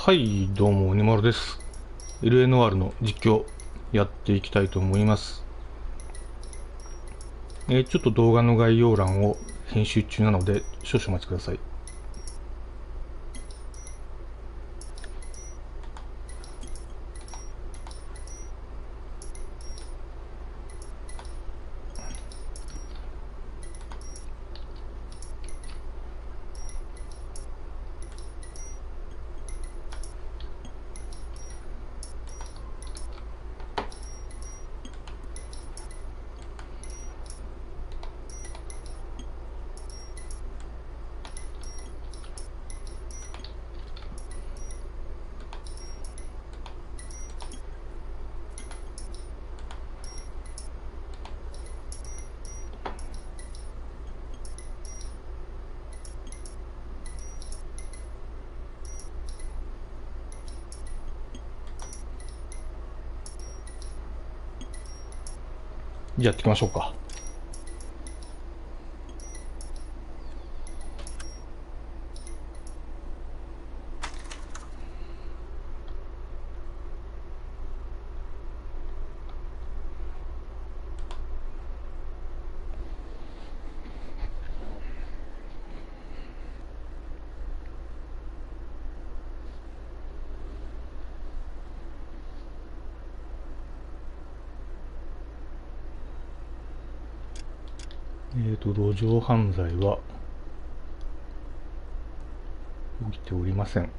はい、どうも、おにまろです。L.A. ノワールの実況やっていきたいと思います。ちょっと動画の概要欄を編集中なので少々お待ちください。じゃあやっていきましょうか。路上犯罪は起きておりません。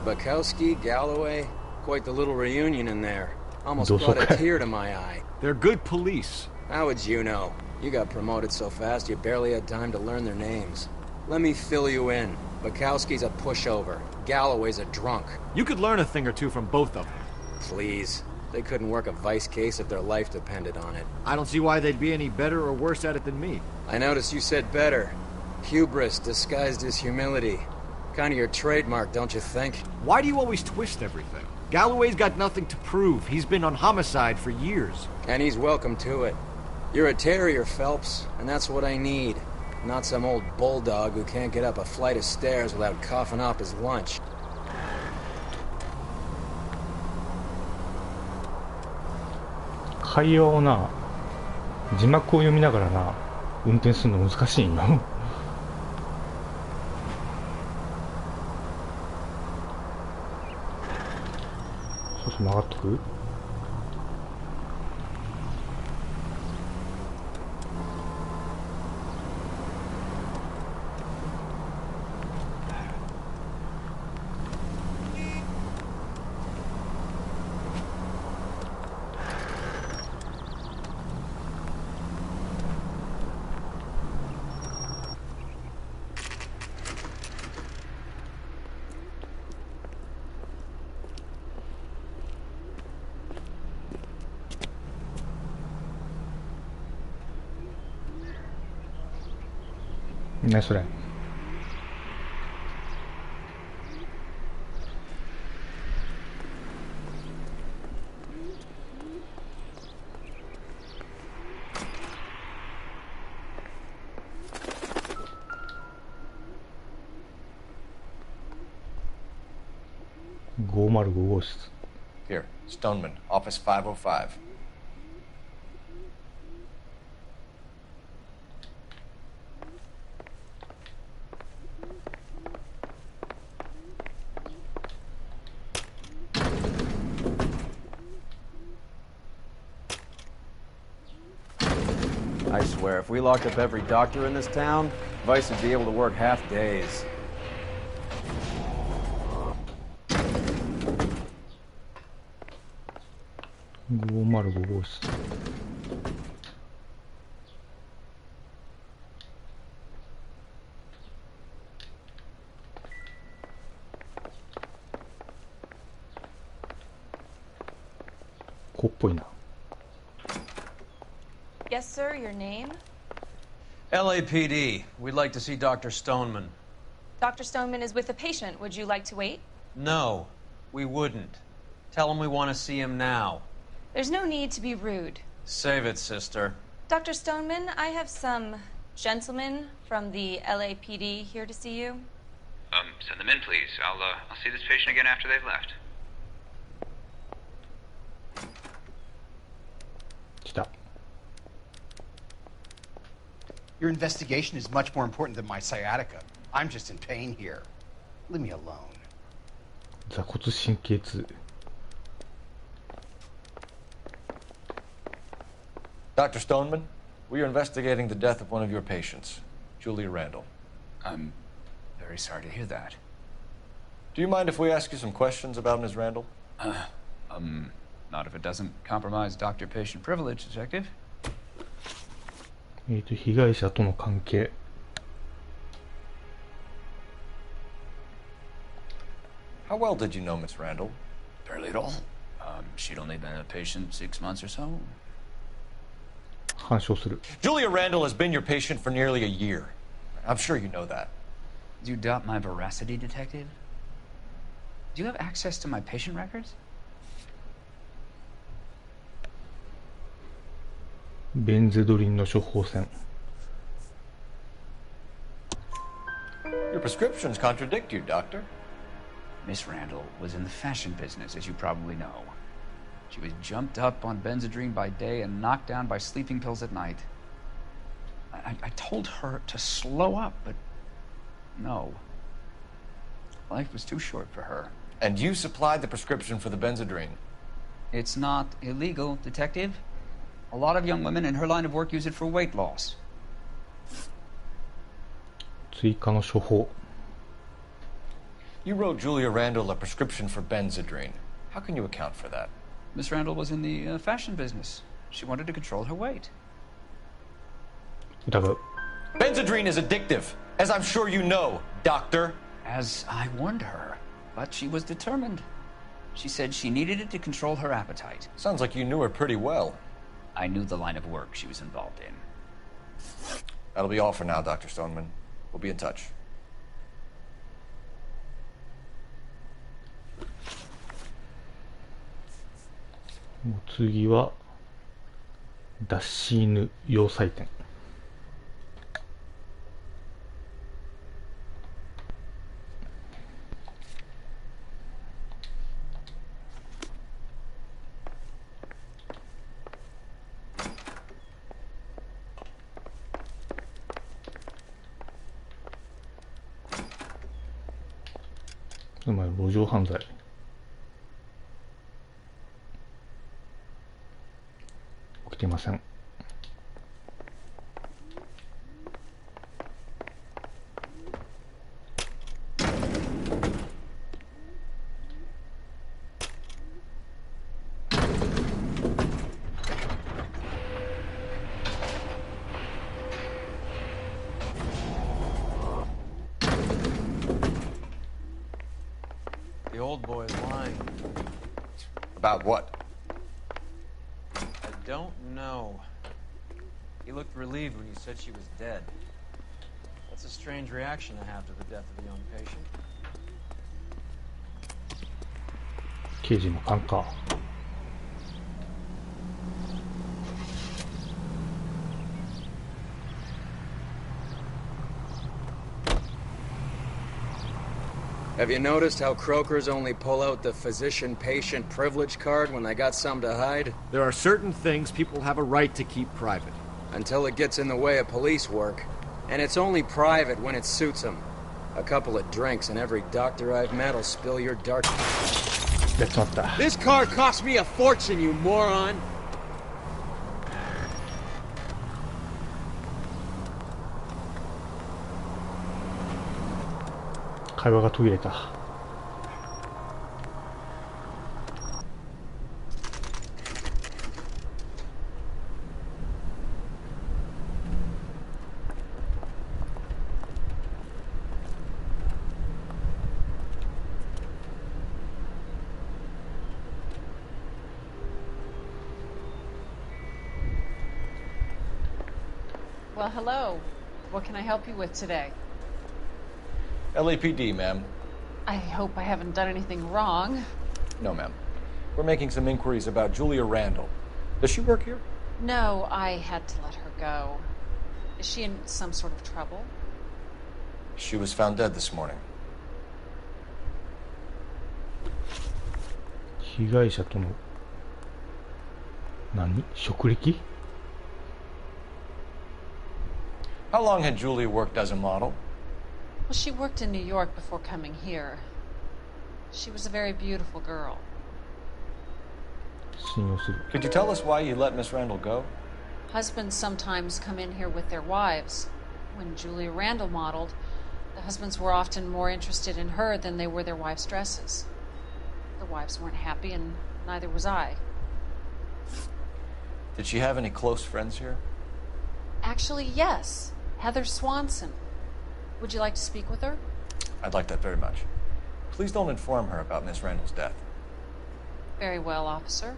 Bukowski, Galloway, quite the little reunion in there. Almost 同窓 brought a 会。 tear to my eye. They're good police. How would you know? You got promoted so fast you barely had time to learn their names. Let me fill you in. Bukowski's a pushover. Galloway's a drunk. You could learn a thing or two from both of them. Please. They couldn't work a vice case if their life depended on it. I don't see why they'd be any better or worse at it than me. I noticed you said better. Hubris disguised as humility. Kind of your trademark, don't you think? Why do you always twist everything? Galloway's got nothing to prove. He's been on homicide for years. And he's welcome to it. You're a terrier, Phelps, and that's what I need. Not some old bulldog who can't get up a flight of stairs without coughing up his lunch. 会話をな、字幕を読みながらな、運転するの難しいんよ。少々曲がっとく。ね、それ。505号室。 Here, Stoneman, office 505. I swear, if we locked up every doctor in this town, Vice would be able to work half days. 505号室。子っぽいな。 Yes, sir, your name? LAPD. We'd like to see Dr. Stoneman. Dr. Stoneman is with a patient. Would you like to wait? No, we wouldn't. Tell him we want to see him now. There's no need to be rude. Save it, sister. Dr. Stoneman, I have some gentlemen from the LAPD here to see you. Send them in, please. I'll see this patient again after they've left. 来た。 Your investigation is much more important than my sciatica. I'm just in pain here. Leave me alone. 座骨神経痛。 Dr. Stoneman, we are investigating the death of one of your patients, Julia Randall. I'm very sorry to hear that. Do you mind if we ask you some questions about Ms. Randall? Not if it doesn't compromise doctor-patient privilege, Detective. 被害者との関係。 How well did you know Ms. Randall? Barely at all. She'd only been a patient 6 months or so. 反証する。 Julia Randall has been your patient for nearly a year. I'm sure you know that. Do you doubt my veracity, Detective? Do you have access to my patient records? ベンゼドリンの処方箋。 Your prescriptions contradict you, Doctor. Miss Randall was in the fashion business, as you probably know. She was jumped up on Benzedrine by day and knocked down by sleeping pills at night. I told her to slow up, but no. Life was too short for her. And you supplied the prescription for the Benzedrine. It's not illegal, Detective. A lot of young women in her line of work use it for weight loss. 追加の処方。 You wrote Julia Randall a prescription for Benzedrine. How can you account for that? Miss Randall was in the fashion business. She wanted to control her weight. 疑う。 Benzedrine is addictive, as I'm sure you know, Doctor. As I warned her, but she was determined. She said she needed it to control her appetite. Sounds like you knew her pretty well. I knew the line of work she was involved in. That'll be all for now, Dr. Stoneman. We'll be in touch. もう次は脱脂犬要塞店。つまり路上犯罪。起きていません。The old boy's lying. About what? I don't know. He looked relieved when you said she was dead. That's a strange reaction to have to the death of a young patient. 刑事の勘か。Have you noticed how croakers only pull out the physician-patient privilege card when they got something to hide? There are certain things people have a right to keep private. Until it gets in the way of police work. And it's only private when it suits them. A couple of drinks and every doctor I've met will spill your dark... やっちまった。 This card cost me a fortune, you moron! 会話が途切れた。Well, hello. What can I help you with today? LAPD, ma'am. I hope I haven't done anything wrong. No, ma'am. We're making some inquiries about Julia Randall. Does she work here? No, I had to let her go. Is she in some sort of trouble? She was found dead this morning. 被害者との職歴 How long had Julia worked as a model? Well, she worked in New York before coming here. She was a very beautiful girl. 信用する Could you tell us why you let Miss Randall go? Husbands sometimes come in here with their wives. When Julia Randall modeled, the husbands were often more interested in her than they were their wives' dresses. The wives weren't happy, and neither was I. Did she have any close friends here? Actually, yes. Heather Swanson. Would you like to speak with her? I'd like that very much. Please don't inform her about Miss Randall's death. Very well, officer.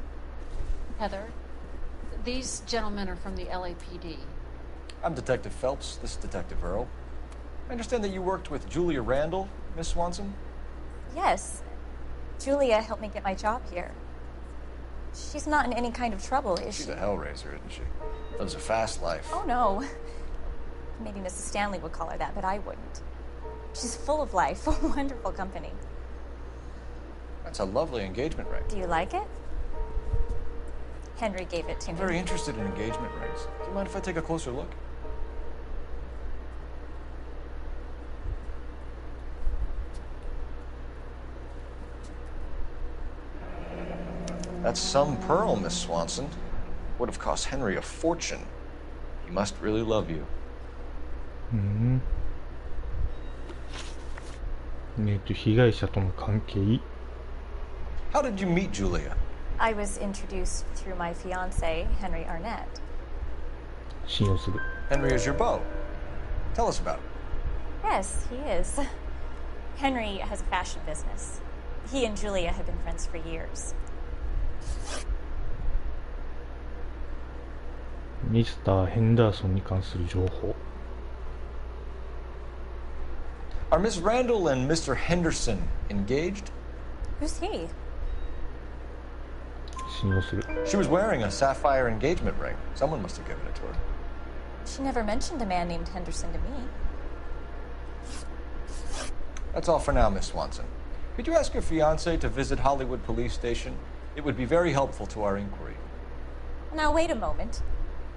Heather, these gentlemen are from the LAPD. I'm Detective Phelps. This is Detective Earl. I understand that you worked with Julia Randall, Miss Swanson? Yes. Julia helped me get my job here. She's not in any kind of trouble, is she? She's a hellraiser, isn't she? Lives a fast life. Oh, no. Maybe Mrs. Stanley would call her that, but I wouldn't. She's full of life, a wonderful company. That's a lovely engagement ring. Do you like it? Henry gave it to I'm me. very interested in engagement rings. Do you mind if I take a closer look? That's some pearl, Miss Swanson. Would have cost Henry a fortune. He must really love you. 被害者との関係 How did you meet Julia? I was introduced through my fiancé, Henry Arnett. 信用する Henry is your beau. Tell us about it. Yes, he is. Henry has a fashion business. He and Julia have been friends for years. ミスター・ヘンダーソンに関する情報 Are Miss Randall and Mr. Henderson engaged? Who's he? 信用する She was wearing a sapphire engagement ring. Someone must have given it to her. She never mentioned a man named Henderson to me. That's all for now, Miss Swanson. Could you ask your fiancé to visit Hollywood Police Station? It would be very helpful to our inquiry. Now, wait a moment.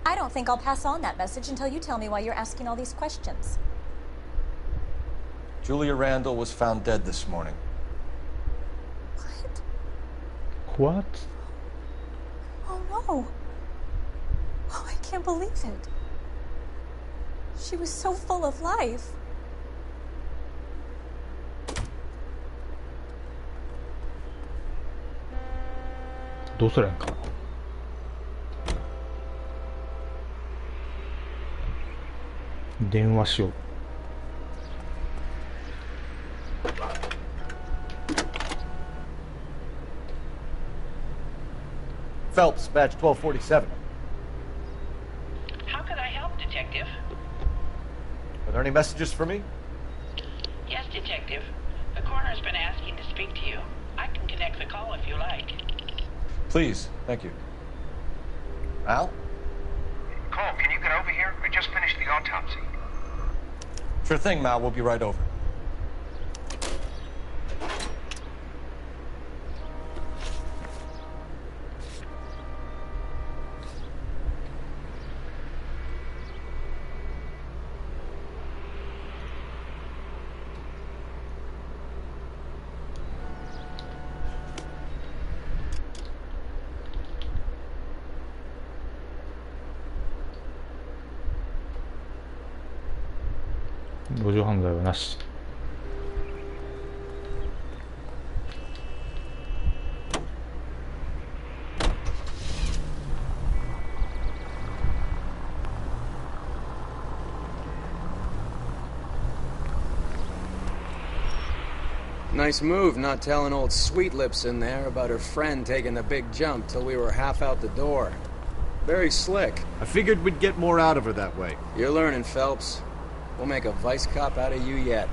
I don't think I'll pass on that message until you tell me why you're asking all these questions. Julia Randall was found dead this morning. What? What? Oh, no. Oh, I can't believe it. She was so full of life. What should I do? Call. Phelps, badge 1247. How could I help, Detective? Are there any messages for me? Yes, Detective. The coroner's been asking to speak to you. I can connect the call if you like. Please, thank you. Al? Cole, can you get over here? I just finished the autopsy. Sure thing, Mal. We'll be right over. 路上犯罪はなし Nice move not telling old Sweet Lips in there about her friend taking the big jump till we were half out the door. Very slick. I figured we'd get more out of her that way. You're learning, Phelps. We'll make a vice cop out of you yet.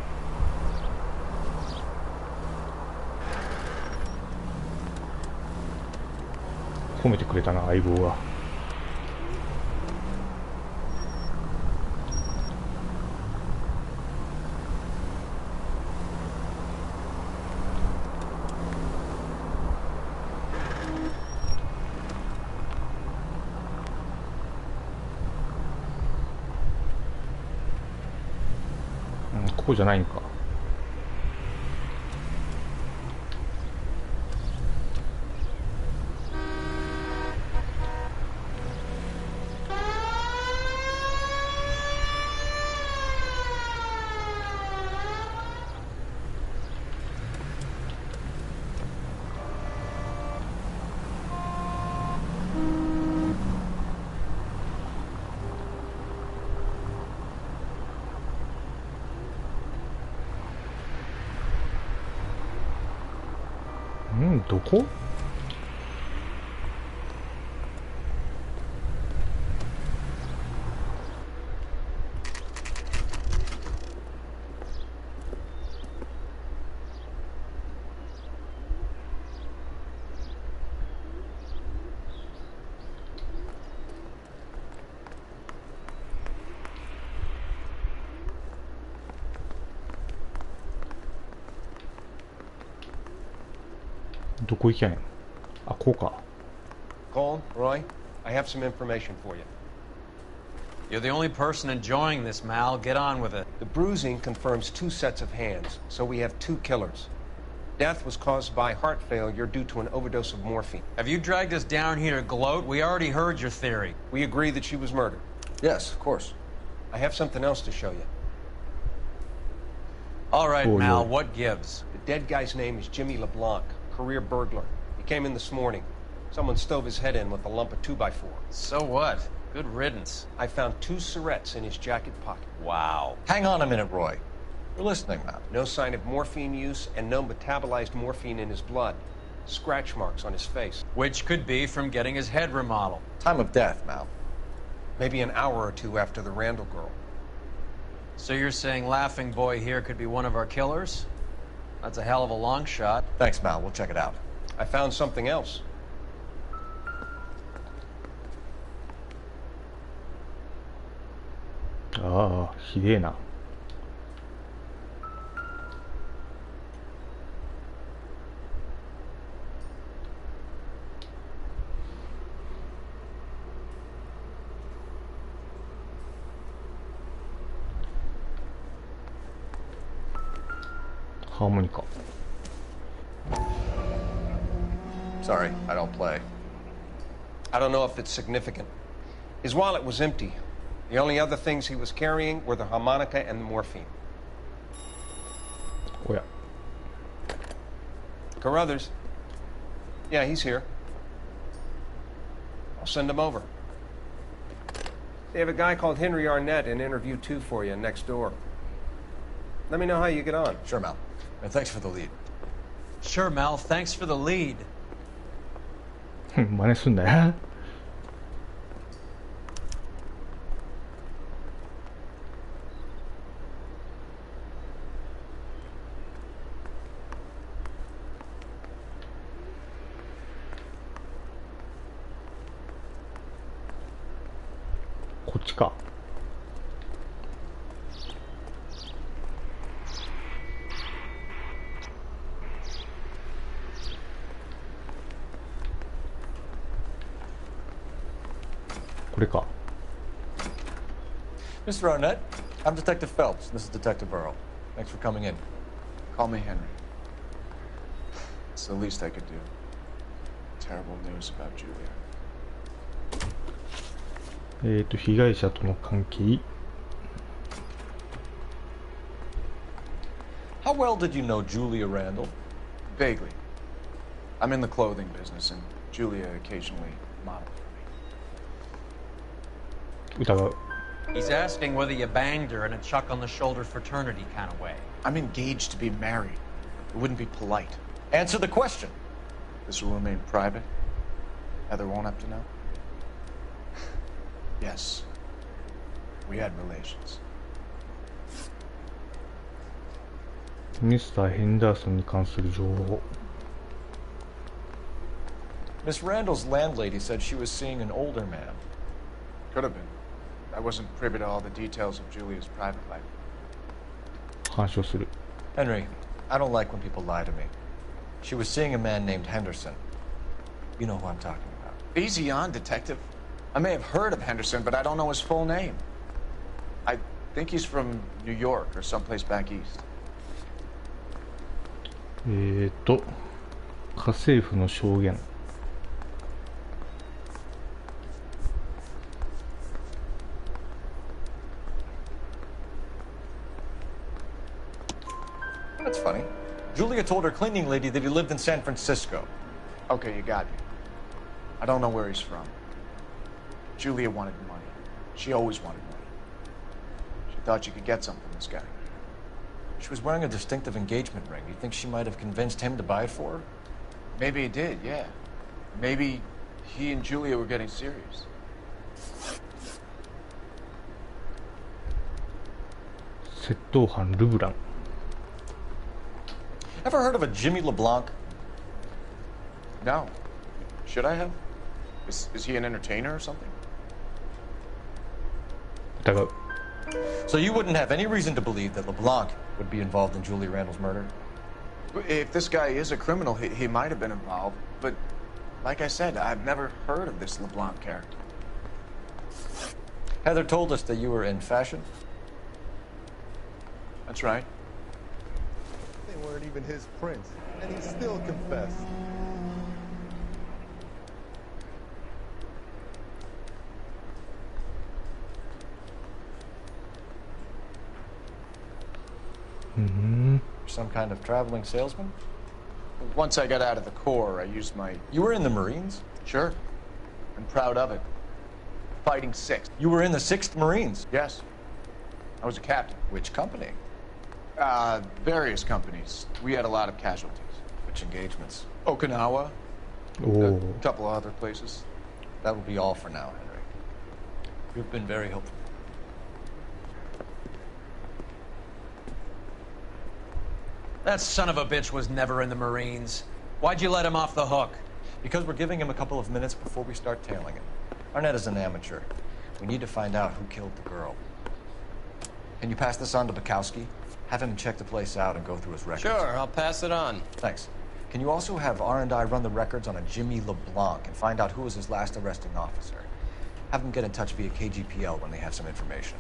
褒めてくれたな、相棒が。ここじゃないんか。どこ？どこ行きゃいいの？あ、こうか。Cole, Roy, I have some information for you. You're the only person enjoying this, Mal. Get on with it. The bruising confirms 2 sets of hands, so we have 2 killers. Death was caused by heart failure due to an overdose of morphine. Have you dragged us down here to gloat? We already heard your theory. We agree that she was murdered. Yes, of course. I have something else to show you. All right, Mal, what gives? The dead guy's name is Jimmy LeBlanc, career burglar. He came in this morning. Someone stove his head in with a lump of 2x4. So what? Good riddance. I found 2 cigarettes in his jacket pocket. Wow. Hang on a minute, Roy. We're listening now. No sign of morphine use and no metabolized morphine in his blood. Scratch marks on his face. Which could be from getting his head remodeled. Time of death, Mal. Maybe an hour or 2 after the Randall girl. So you're saying Laughing Boy here could be one of our killers? That's a hell of a long shot. Thanks, Mal. We'll check it out. I found something else. Ah, ひでえな。ハーモニカ。Sorry, I don't play. I don't know if it's significant. His wallet was empty. The only other things he was carrying were the harmonica and the morphine. Oh, yeah. Carruthers. Yeah, he's here. I'll send him over. They have a guy called Henry Arnett in interview 2 for you next door. Let me know how you get on. Sure, Mal. And thanks for the lead. Sure, Mal. Thanks for the lead. 真似すんなよ。こっちか。これか。Mr. Arnett, I'm Detective Phelps. This is Detective Burrow. Thanks for coming in. Call me Henry. It's the least I could do. Terrible news about Julia. 被害者との関係。 How well did you know Julia Randall? Vaguely. I'm in the clothing business, and Julia occasionally modeled for me. 疑う。 He's asking whether you banged her in a chuck-on-the-shoulder fraternity kind of way. I'm engaged to be married. It wouldn't be polite. Answer the question. This will remain private. Heather won't have to know. Yes. We had relations. ミスター・ヘンダーソンに関する情報。 Miss Randall's landlady said she was seeing an older man. Could have been. I wasn't privy to all the details of Julia's private life. 干渉する。 Henry, I don't like when people lie to me. She was seeing a man named Henderson. You know who I'm talking about. Easy on, detective. I may have heard of Henderson, but I don't know his full name. I think he's from New York or someplace back east. 家政婦の証言。 That's funny. Julia told her cleaning lady that he lived in San Francisco. Okay, you got me. I don't know where he's from. Julia wanted money. She always wanted money. She thought she could get something from this guy. She was wearing a distinctive engagement ring. You think she might have convinced him to buy it for her? Maybe he did, yeah. Maybe he and Julia were getting serious. Ever heard of a Jimmy LeBlanc? No. Should I have? Is he an entertainer or something? So you wouldn't have any reason to believe that LeBlanc would be involved in Julie Randall's murder? If this guy is a criminal, he might have been involved. But like I said, I've never heard of this LeBlanc character. Heather told us that you were in fashion. That's right. They weren't even his prints, and he still confessed. Some kind of traveling salesman? Once I got out of the Corps, I used my... You were in the Marines? Sure. I'm proud of it. Fighting 6th. You were in the 6th Marines? Yes. I was a captain. Which company? Various companies. We had a lot of casualties. Which engagements? Okinawa. Oh. A couple of other places. That will be all for now, Henry. You've been very helpful. That son of a bitch was never in the Marines. Why'd you let him off the hook? Because we're giving him a couple of minutes before we start tailing him. Arnett is an amateur. We need to find out who killed the girl. Can you pass this on to Bukowski? Have him check the place out and go through his records. Sure, I'll pass it on. Thanks. Can you also have R&I run the records on a Jimmy LeBlanc and find out who was his last arresting officer? Have them get in touch via KGPL when they have some information.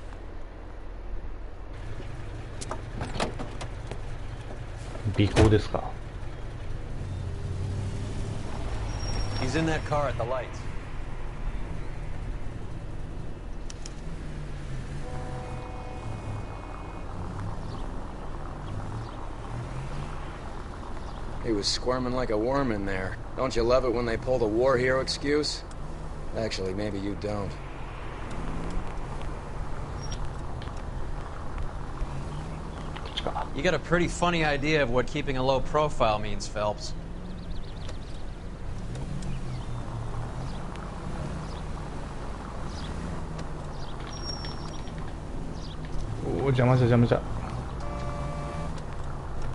He's in that car at the lights. He was squirming like a worm in there. Don't you love it when they pull the war hero excuse? Actually, maybe you don't. You got a pretty funny idea of what keeping a low profile means, Phelps.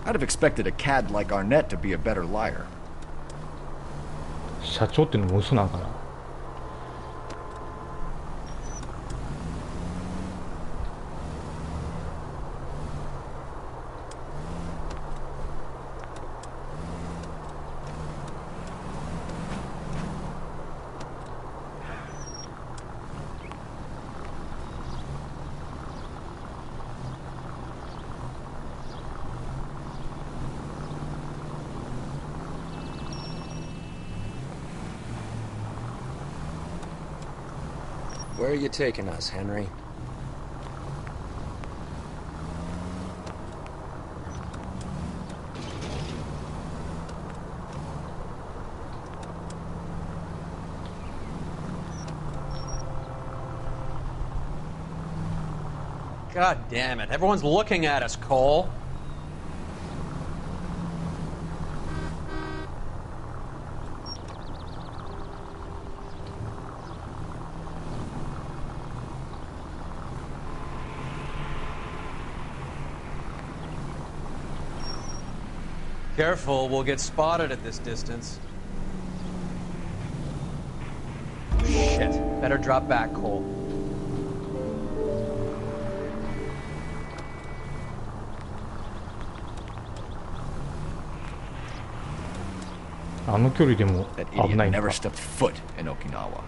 I'd have expected a cad like Arnett to be a better liar. 社長ってのも嘘なんかな。Where are you taking us, Henry? God damn it. Everyone's looking at us, Cole. Careful, we'll get spotted at this distance. Shit. Better drop back, Cole. あの距離でも That 危 idiot ないんだ。 never stepped foot in Okinawa.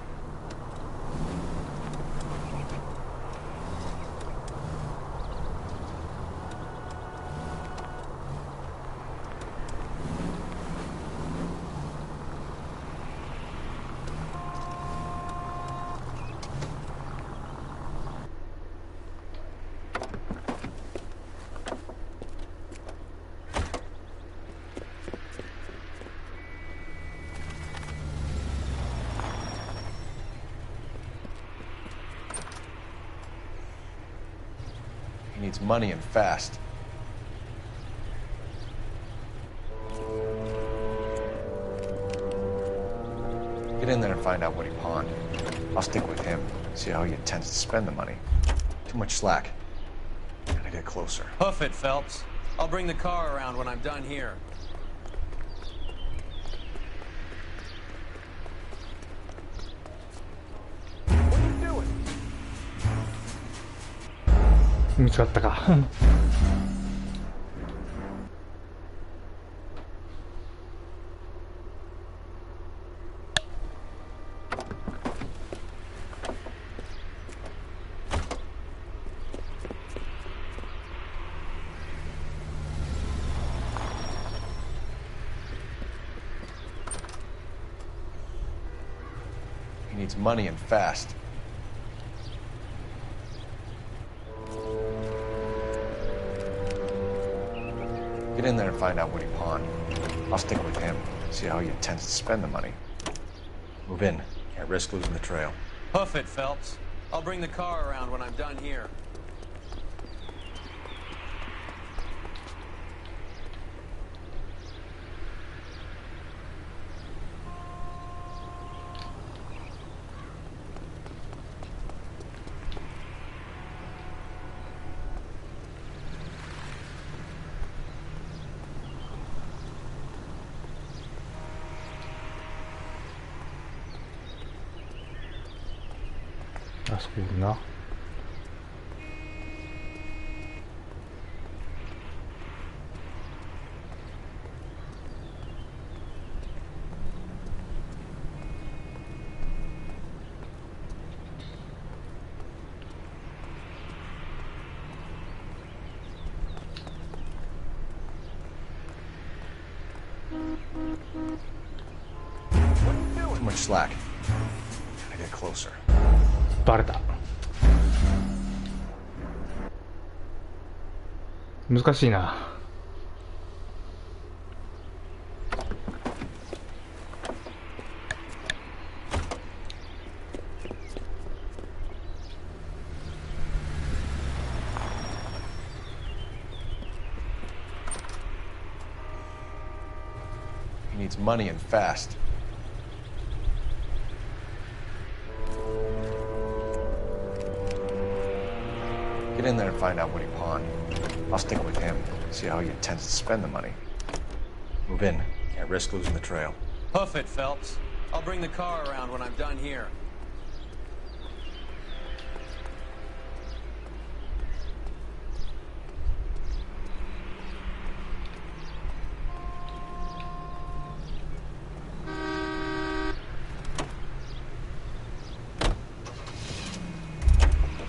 He needs money and fast. Get in there and find out what he pawned. I'll stick with him, see how he intends to spend the money. Too much slack. Gotta get closer. Hoof it, Phelps. I'll bring the car around when I'm done here. What are you doing? 見つかったか。He needs money and fast. Get in there and find out what he pawned. I'll stick with him, see how he intends to spend the money. Move in. Can't risk losing the trail. Hoof it, Phelps. I'll bring the car around when I'm done here.あそこいるな。Too much slack. Gotta get closer. バレた。難しいな。He needs money and fast. Get in there and find out what he pawned. I'll stick with him, see how he intends to spend the money. Move in. Can't risk losing the trail. Hoof it, Phelps. I'll bring the car around when I'm done here.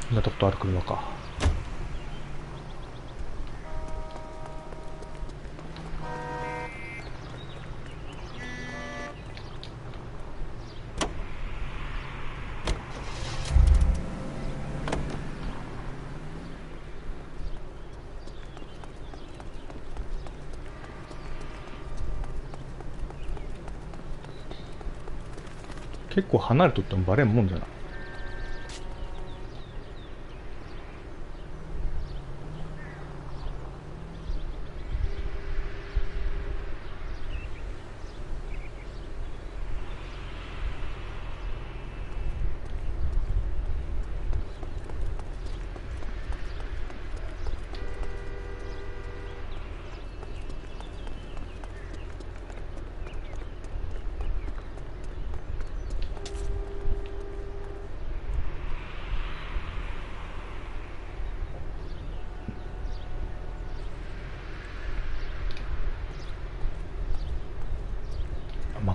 こんなとことある車か。結構離れとってもバレんもんじゃない。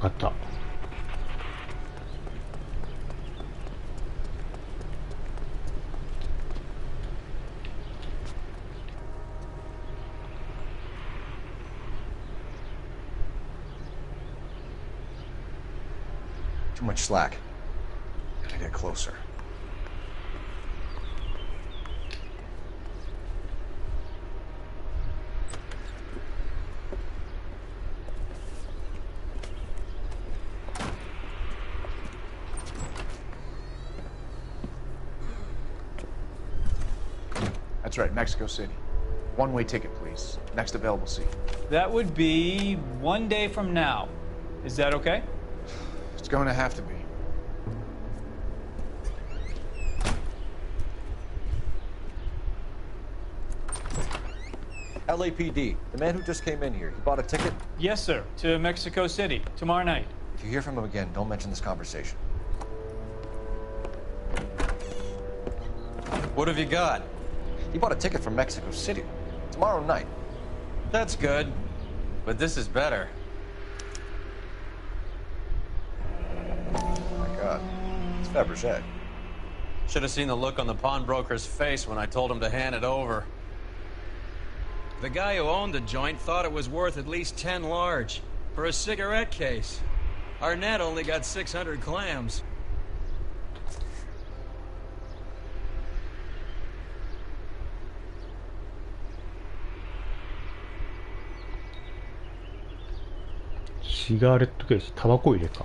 かった。Too much slack. Gotta get closer. That's right, Mexico City. One-way ticket, please. Next available seat. That would be 1 day from now. Is that okay? It's going to have to be. LAPD, the man who just came in here, he bought a ticket? Yes, sir. To Mexico City, tomorrow night. If you hear from him again, don't mention this conversation. What have you got? He bought a ticket from Mexico City. Tomorrow night. That's good. But this is better. Oh my God. It's Fabergé. Should have seen the look on the pawnbroker's face when I told him to hand it over. The guy who owned the joint thought it was worth at least 10 large for a cigarette case. Arnett only got 600 clams.シガレットケース、タバコ入れか。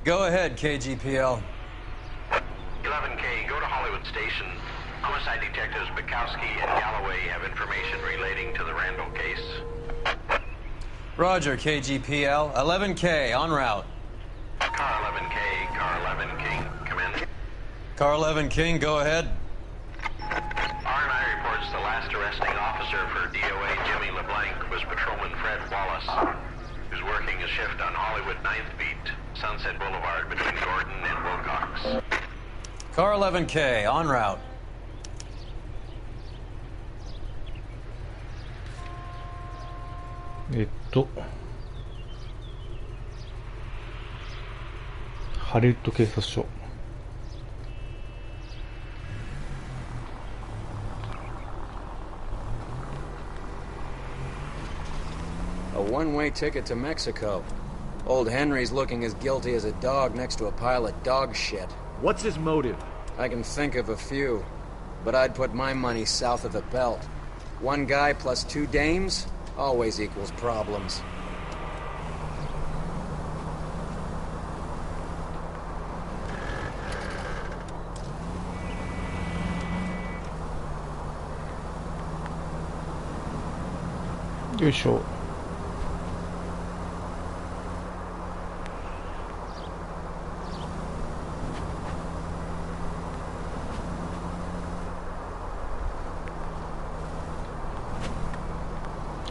Go ahead, KGPL. 11K, go to Hollywood Station. Homicide detectives Bukowski and Galloway have information relating to the Randall case. Roger, KGPL. 11K, en route. Car 11K, Car 11 King, come in. Car 11 King, go ahead. R&I reports the last arresting officer for DOA Jimmy LeBlanc was Patrolman Fred Wallace, who's working a shift on Hollywood 9th Beat, Sunset Boulevard between Gordon and Wilcox. Car 11K, en route.ハリウッド警察署。A one-way ticket to Mexico. Old Henry's looking as guilty as a dog next to a pile of dog shit. What's his motive? I can think of a few, but I'd put my money south of the belt. One guy plus two dames always equals problems.よいしょ。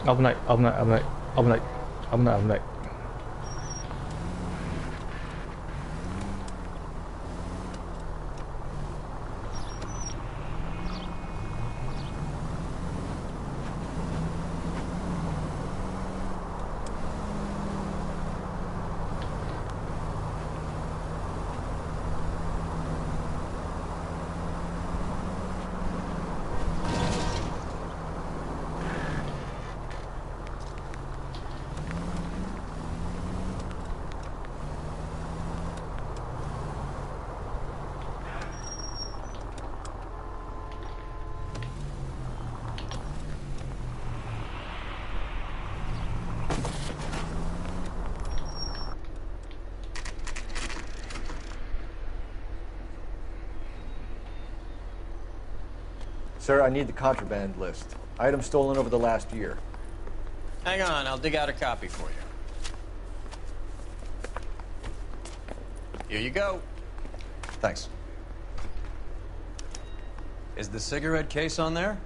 危ない危ない危ない危ない危ない危ない。Sir, I need the contraband list. Items stolen over the last year. Hang on, I'll dig out a copy for you. Here you go. Thanks. Is the cigarette case on there?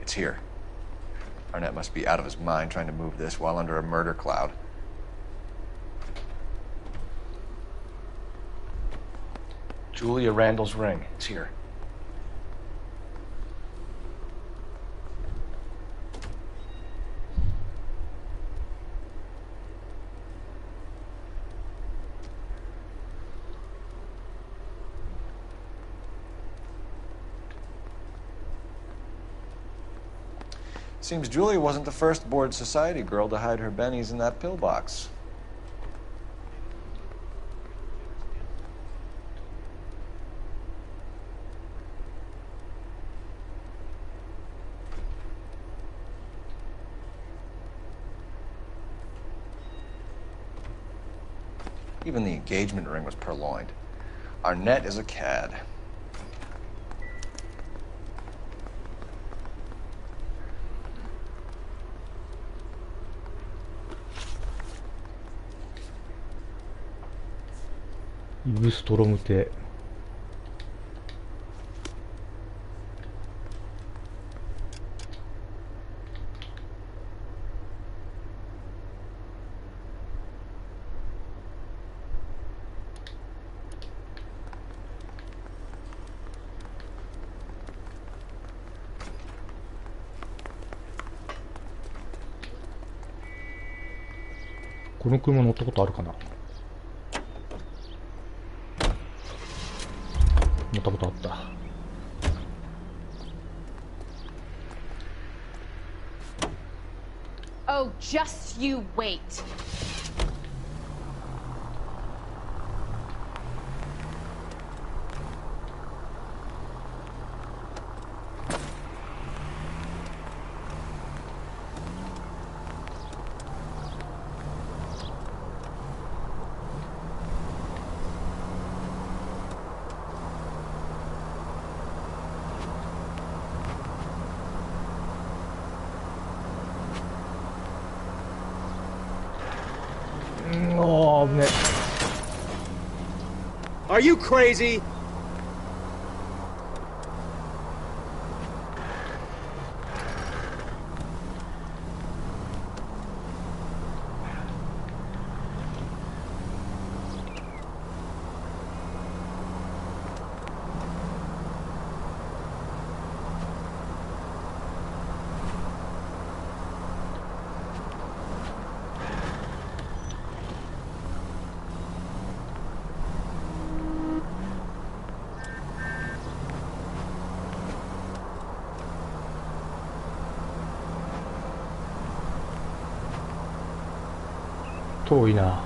It's here. Arnett must be out of his mind trying to move this while under a murder cloud. Julia Randall's ring. It's here. Seems Julia wasn't the first bored society girl to hide her bennies in that pillbox. Even the engagement ring was purloined. Arnett is a cad.イブストロム邸。この車乗ったことあるかな。乗ったことあった。Oh, just you wait. Oh, man. Are you crazy?遠いな。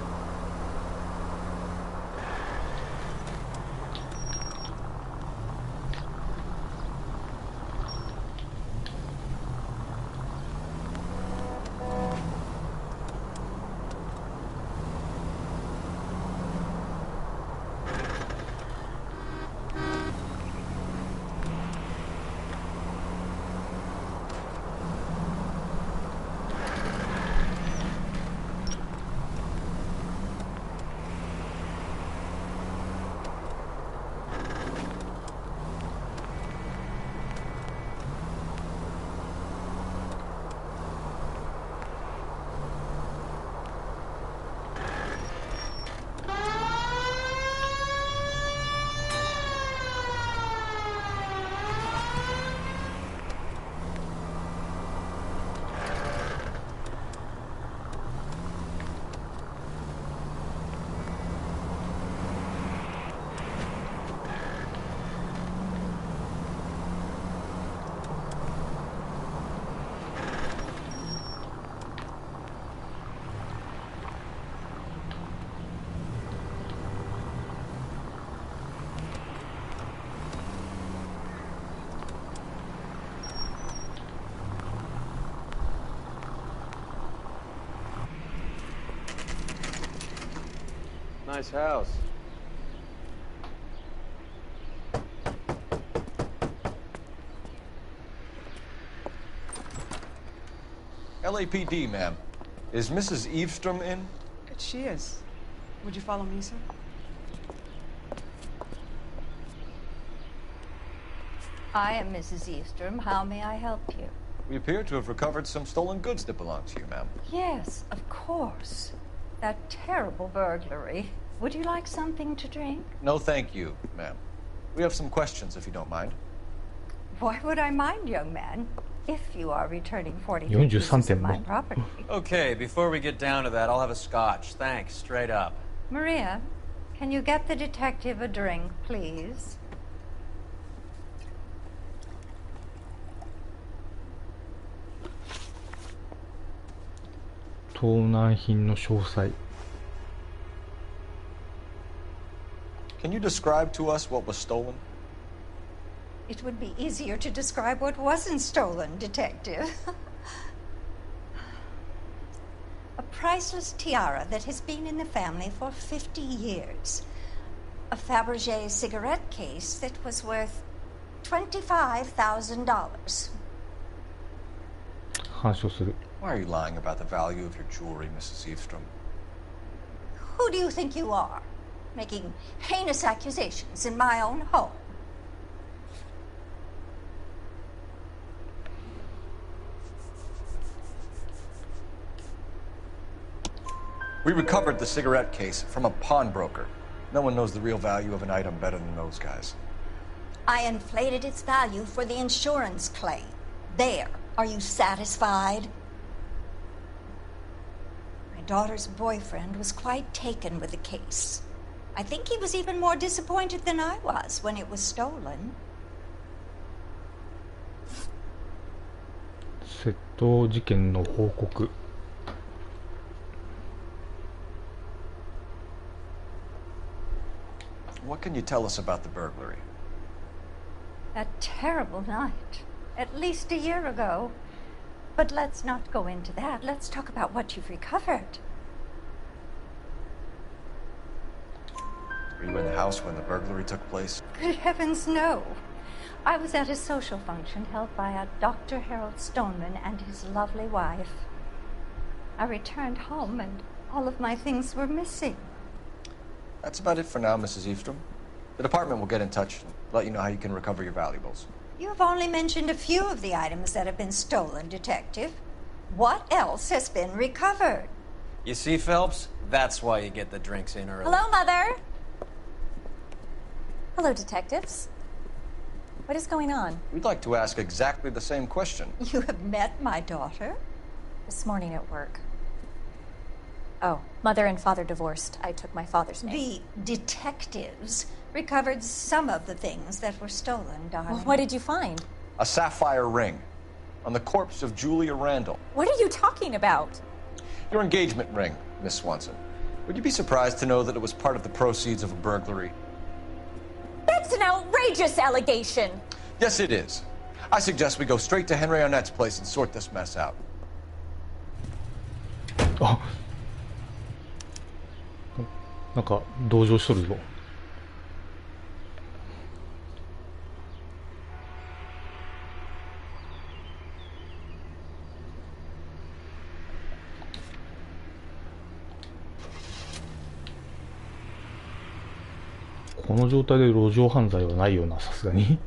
nice house. LAPD, ma'am. Is Mrs. Eavestrom in? She is. Would you follow me, sir? I am Mrs. Eavestrom. How may I help you? We appear to have recovered some stolen goods that belong to you, ma'am. Yes, of course. That terrible burglary. Would you like something to drink? No, thank you, ma'am. We have some questions, if you don't mind. Why would I mind, young man? If you are returning 43 pieces of my property. Okay, before we get down to that, I'll have a scotch. Thanks, straight up. Maria, can you get the detective a drink, please?盗難品の詳細。 Can you describe to us what was stolen? It would be easier to describe what wasn't stolen, Detective. A priceless tiara that has been in the family for 50 years. A Fabergé cigarette case that was worth $25,000. 反証する。 Why are you lying about the value of your jewelry, Mrs. Eavestrom? Who do you think you are? Making heinous accusations in my own home. We recovered the cigarette case from a pawnbroker. No one knows the real value of an item better than those guys. I inflated its value for the insurance claim. There. Are you satisfied? My daughter's boyfriend was quite taken with the case. I think he was even more disappointed than I was when it was stolen. 窃盗事件の報告。 What can you tell us about the burglary? That terrible night. At least a year ago. But let's not go into that. Let's talk about what you've recovered. Were you in the house when the burglary took place? Good heavens, no. I was at a social function held by a Dr. Harold Stoneman and his lovely wife. I returned home and all of my things were missing. That's about it for now, Mrs. Eavestrom. The department will get in touch and let you know how you can recover your valuables. You have only mentioned a few of the items that have been stolen, Detective. What else has been recovered? You see, Phelps? That's why you get the drinks in early. Hello, Mother. Hello, detectives. What is going on? We'd like to ask exactly the same question. You have met my daughter? This morning at work. Oh, mother and father divorced. I took my father's name. The detectives recovered some of the things that were stolen, darling. Well, what did you find? A sapphire ring on the corpse of Julia Randall. What are you talking about? Your engagement ring, Miss Swanson. Would you be surprised to know that it was part of the proceeds of a burglary? That's an outrageous allegation! Yes, it is. I suggest we go straight to Henry Arnett's place and sort this mess out. Oh. なんか同情しとるぞ。この状態で路上犯罪はないよな、さすがに。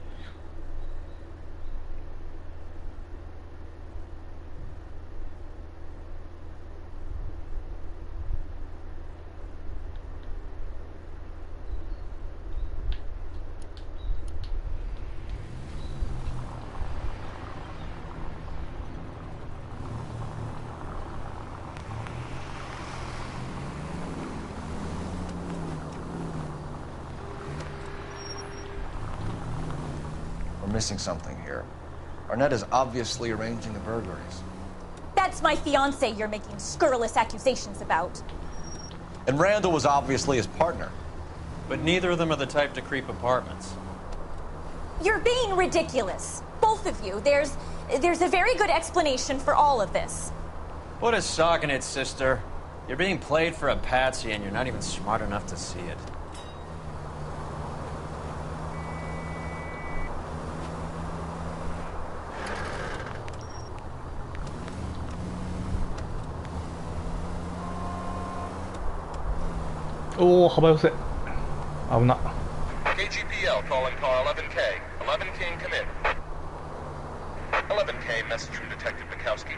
Missing something here. Arnett is obviously arranging the burglaries. That's my fiance you're making scurrilous accusations about. And Randall was obviously his partner. But neither of them are the type to creep apartments. You're being ridiculous. Both of you. There's a very good explanation for all of this. What is sogging it, sister? You're being played for a patsy and you're not even smart enough to see it.おお、幅寄せ。危な。 KGPL calling car 11K. 11K come in. 11K message from Detective Bukowski.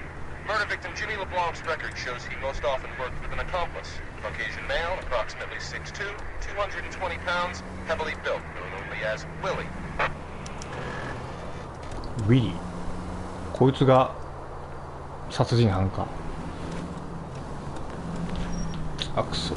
Murder victim Jimmy LeBlanc's record shows he most often worked with an accomplice. Caucasian male, approximately 6'2", 220 pounds, heavily built, known only as Willie. ウィリー。こいつが殺人犯か。あ、くそ。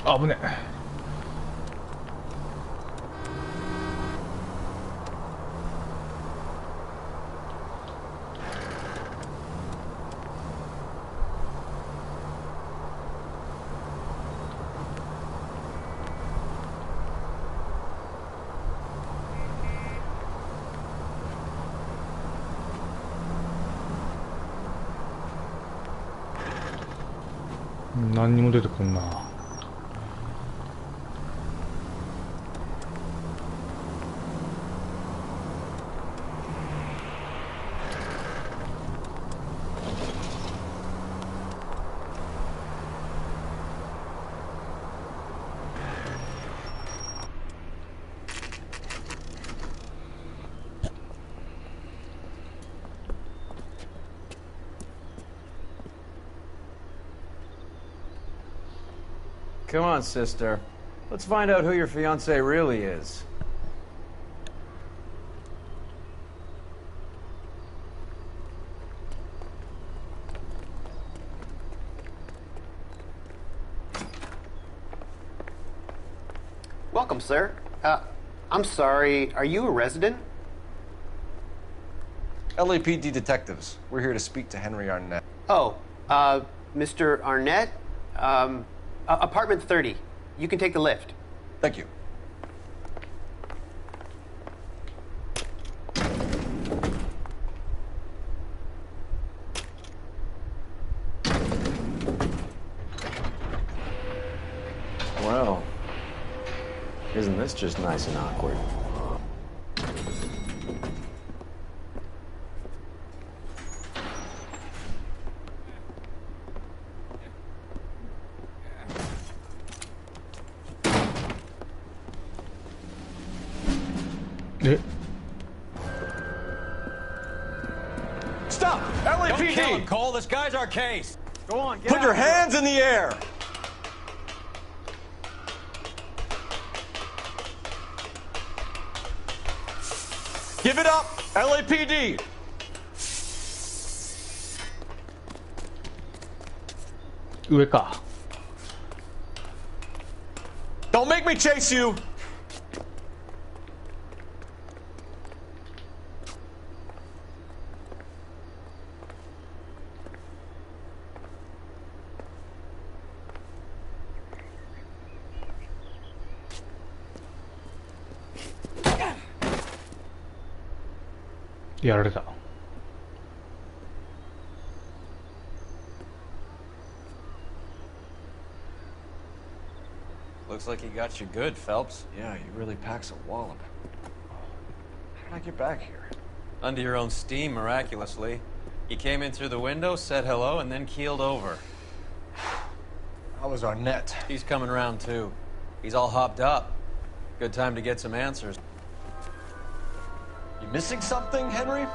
危ねえ。何にも出てくんな。Come on, sister. Let's find out who your fiancé really is. Welcome, sir. I'm sorry, are you a resident? LAPD detectives. We're here to speak to Henry Arnett. Oh, Mr. Arnett? Apartment 30. You can take the lift. Thank you. Well, isn't this just nice and awkward? Stop! LAPD! Don't kill him, Cole. This guy's our case. Go on, get Put your hands in the air! Give it up! LAPD! Don't make me chase you!やられた。Looks like he got you good, Phelps. Yeah, he really packs a wallop. How did I get back here? Under your own steam, miraculously. You came in through the window, said hello, and then keeled over. How was Arnett? He's coming round, too. He's all hopped up. Good time to get some answers. You missing something, Henry?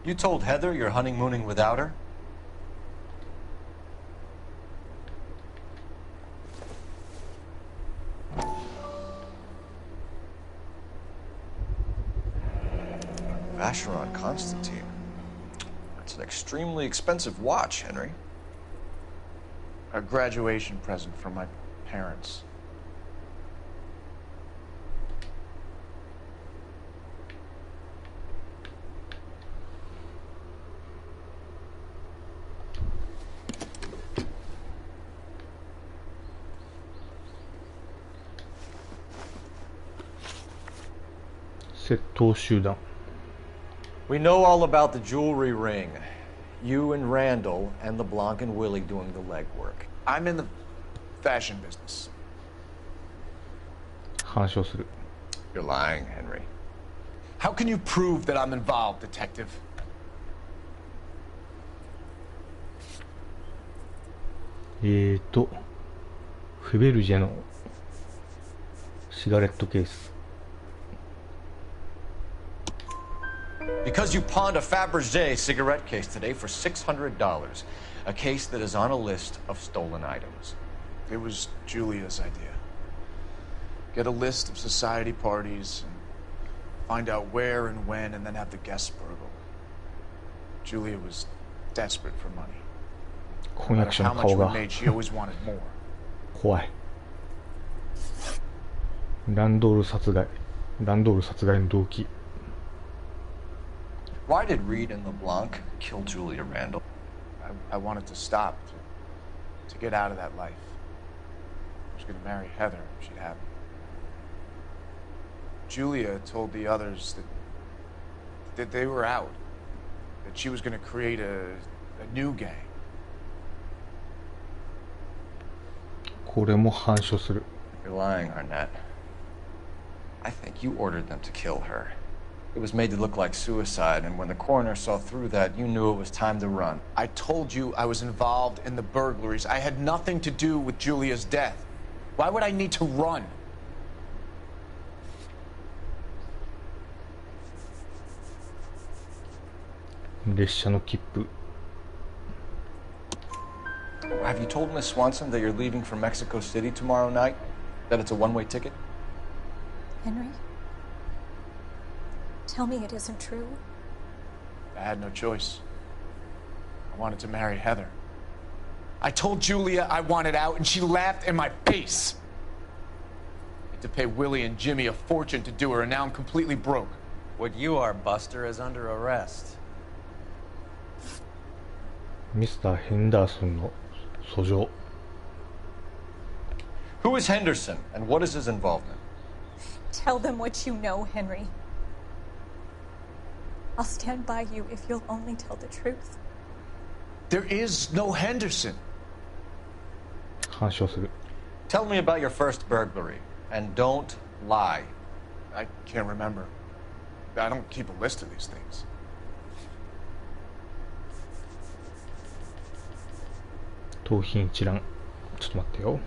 You told Heather you're honeymooning without her? Vacheron Constantine. That's an extremely expensive watch, Henry. A graduation present from my parents. We know all about the jewelry ring. You and Randall and LeBlanc and Willie doing the legwork. I'm in the fashion business. 反証する。 You're lying, Henry. How can you prove that I'm involved, detective? フベルジェのシガレットケース。 Because you pawned a Fabergé cigarette case today for $600. A case that is on a list of stolen items. It was Julia's idea. Get a list of society parties, and find out where and when, and then have the guests burgled. Julia was desperate for money. No matter how much we made, she always wanted more. 怖い。ランドール殺害の動機。 Why did Reed and LeBlanc kill Julia Randall? I wanted to stop, to get out of that life. I was going to marry Heather if she'd have me. Julia told the others that they were out, that she was going to create a new gang. これも反証する。 You're lying, Arnett. I think you ordered them to kill her. It was made to look like suicide, and when the coroner saw through that, you knew it was time to run. I told you I was involved in the burglaries. I had nothing to do with Julia's death. Why would I need to run? Have you told Miss Swanson that you're leaving for Mexico City tomorrow night? That it's a one-way ticket? Henry? Tell me it isn't true. I had no choice. I wanted to marry Heather. I told Julia I wanted out, and she laughed in my face. I had to pay Willie and Jimmy a fortune to do her, and now I'm completely broke. What you are, Buster, is under arrest. Mr. Henderson の訴状。 Who is Henderson, and what is his involvement? Tell them what you know, Henry. I'll stand by you if you'll only tell the truth. There is no Henderson. 反証する。 Tell me about your first burglary, and don't lie. I can't remember. I don't keep a list of these things. 盗品一覧。ちょっと待ってよ。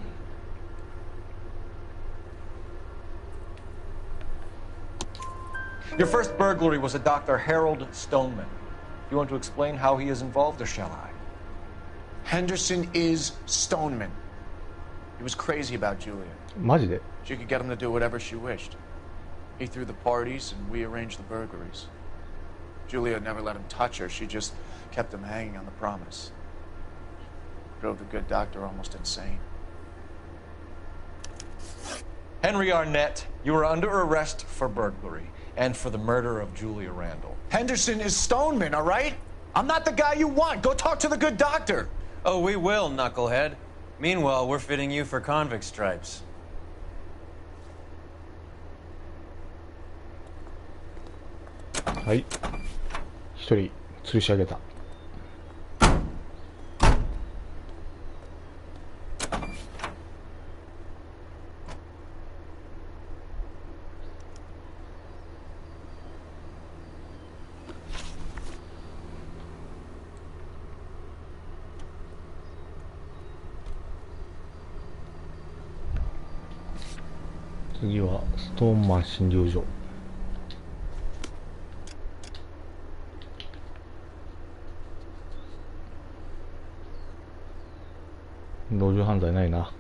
Your first burglary was a Dr. Harold Stoneman. You want to explain how he is involved, or shall I? Henderson is Stoneman. He was crazy about Julia. マジで? She could get him to do whatever she wished. He threw the parties, and we arranged the burglaries. Julia never let him touch her. She just kept him hanging on the promise. Drove the good doctor almost insane. Henry Arnett, you are under arrest for burglary and for the murder of Julia Randall. Henderson is Stoneman, all right? I'm not the guy you want. Go talk to the good doctor. Oh, we will, knucklehead. Meanwhile, we're fitting you for convict stripes. Right. 一人吊るし上げた。次はストーンマン診療所。路上犯罪ないな。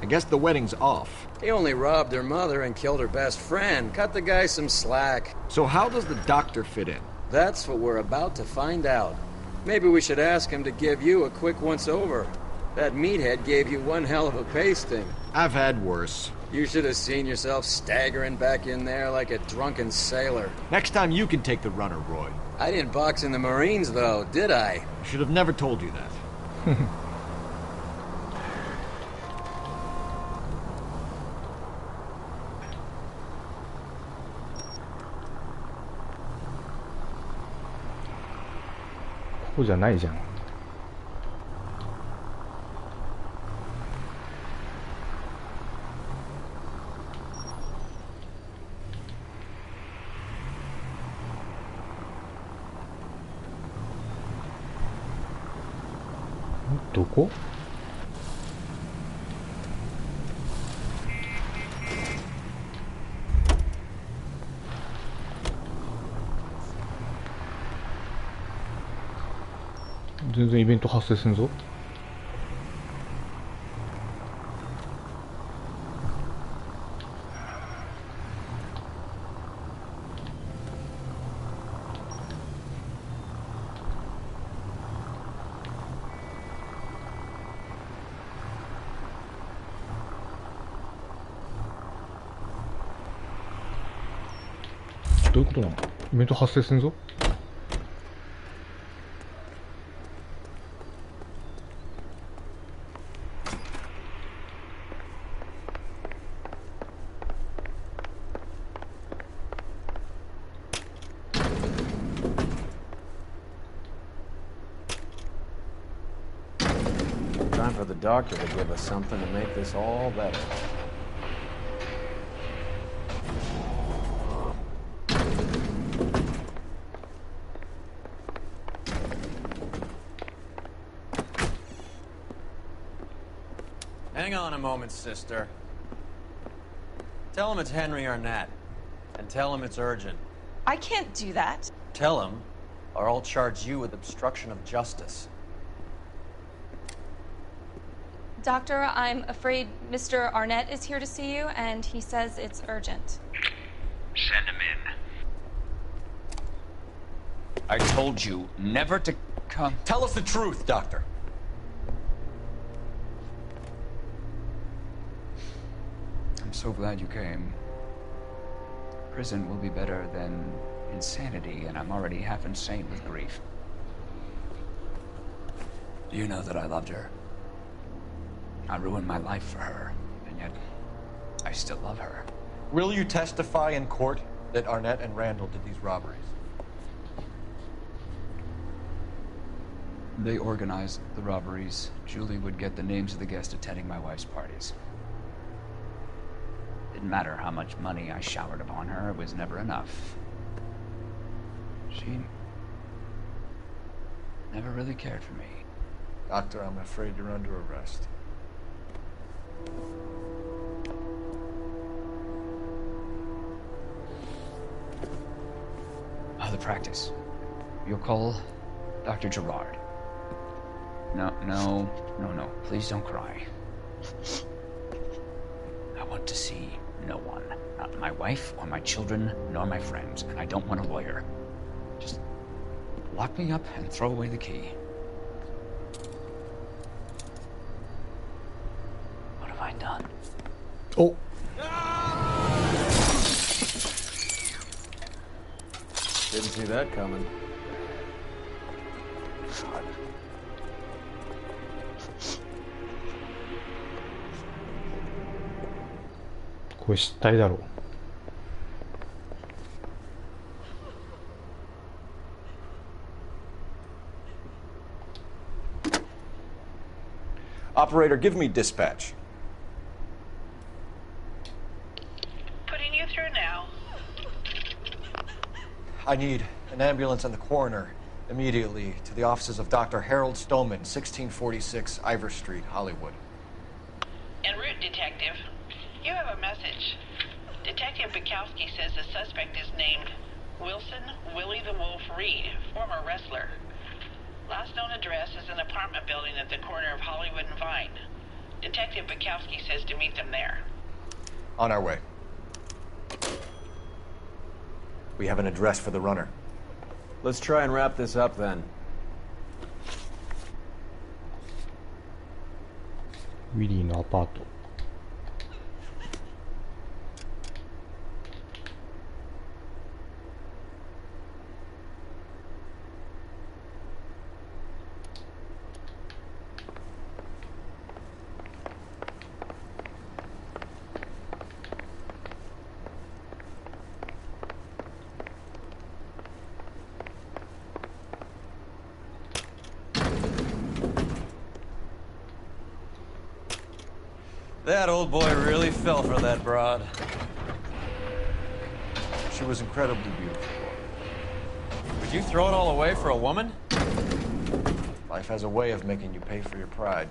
I guess the wedding's off. He only robbed her mother and killed her best friend. Cut the guy some slack. So how does the doctor fit in? That's what we're about to find out. Maybe we should ask him to give you a quick once-over. That meathead gave you one hell of a pasting. I've had worse. You should have seen yourself staggering back in there like a drunken sailor. Next time you can take the runner, Roy. I didn't box in the Marines, though, did I? I should have never told you that.ここじゃないじゃん。どこ？全然イベント発生すんぞ。どういうことなの？イベント発生すんぞ。Time for the doctor to give us something to make this all better. Hang on a moment, sister. Tell him it's Henry Arnett. And tell him it's urgent. I can't do that. Tell him, or I'll charge you with obstruction of justice. Doctor, I'm afraid Mr. Arnett is here to see you, and he says it's urgent. Send him in. I told you never to come. Tell us the truth, Doctor. I'm so glad you came. Prison will be better than insanity, and I'm already half insane with grief. Do you know that I loved her? I ruined my life for her, and yet I still love her. Will you testify in court that Arnett and Randall did these robberies? They organized the robberies. Julie would get the names of the guests attending my wife's parties. Didn't matter how much money I showered upon her, it was never enough. She never really cared for me. Doctor, I'm afraid you're under arrest. Oh, the practice. You'll call Dr. Gerard. No. Please don't cry. want to see no one. Not my wife or my children, nor my friends. And I don't want a lawyer. Just lock me up and throw away the key. What have I done? Oh. Didn't see that coming.これ失態だろう。Operator, give me dispatch. Putting you through now. I need an ambulance and the coroner immediately to the offices of Dr. Harold Stoneman, 1646 Ivor Street, Hollywood. En route, Detective. You have a message. Detective Bukowski says the suspect is named Wilson Willie the Wolf Reed, former wrestler. Last known address is an apartment building at the corner of Hollywood and Vine. Detective Bukowski says to meet them there. On our way. We have an address for the runner. Let's try and wrap this up then. ウィリーのアパート。That old boy really fell for that broad. She was incredibly beautiful. Would you throw it all away for a woman? Life has a way of making you pay for your pride.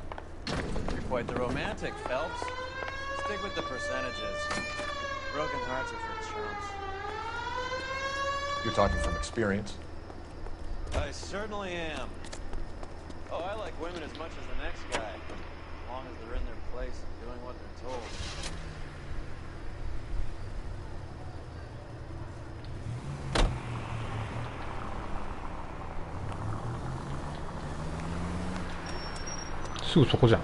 You're quite the romantic, Phelps. Stick with the percentages. Broken hearts are for chumps. You're talking from experience. I certainly am. Oh, I like women as much as the next guy. As long as they're in their place and doing what they're told.すぐそこじゃん。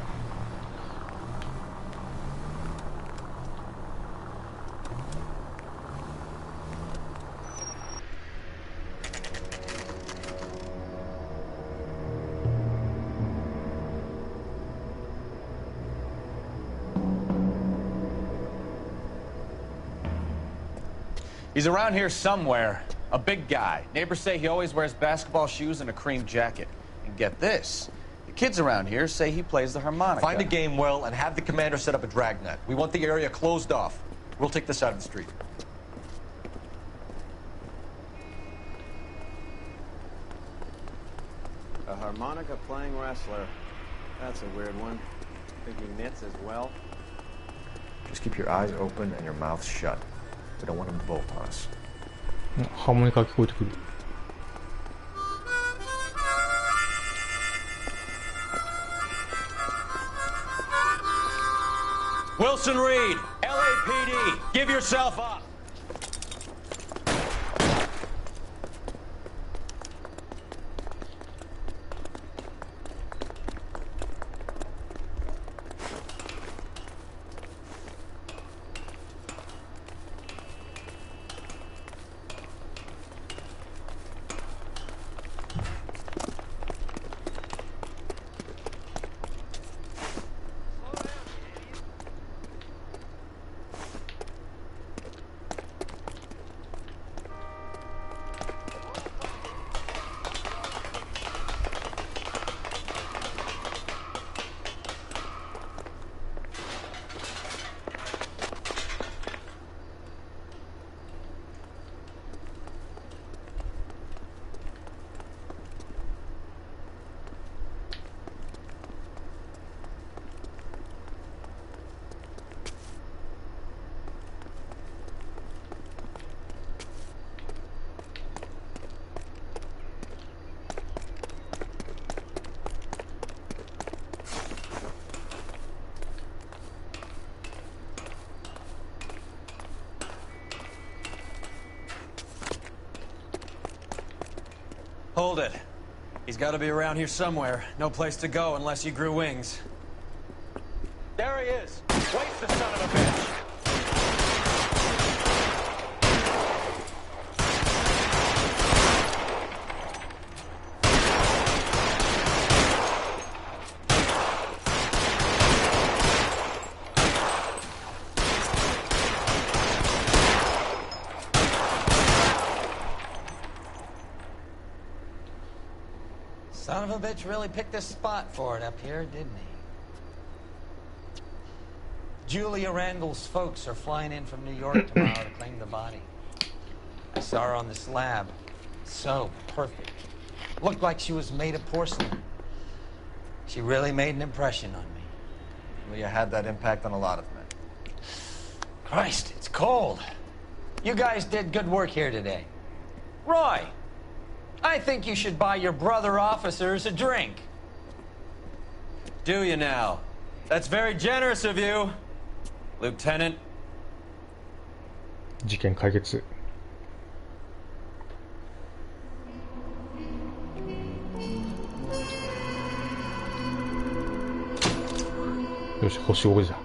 He's around here somewhere. A big guy. Neighbors say he always wears basketball shoes and a cream jacket. And get this. The kids around here say he plays the harmonica. Find a game well and have the commander set up a dragnet. We want the area closed off. We'll take this out of the street. A harmonica playing wrestler. That's a weird one. Think he knits as well? Just keep your eyes open and your mouth shut. We don't want him to bolt on us. ハーモニカ聞こえてくる。Wilson Reed, LAPD, give yourself up. Hold it. He's got to be around here somewhere. No place to go unless he grew wings. There he is. Waste the son of a bitch. Son of a bitch really picked a spot for it up here, didn't he? Julia Randall's folks are flying in from New York tomorrow to claim the body. I saw her on the slab. So perfect. Looked like she was made of porcelain. She really made an impression on me. Well, you had that impact on a lot of men. Christ, it's cold. You guys did good work here today. Roy, I think you should buy your brother officers a drink. Do you now? That's very generous of you, Lieutenant. 事件解決。よし、星5じゃ。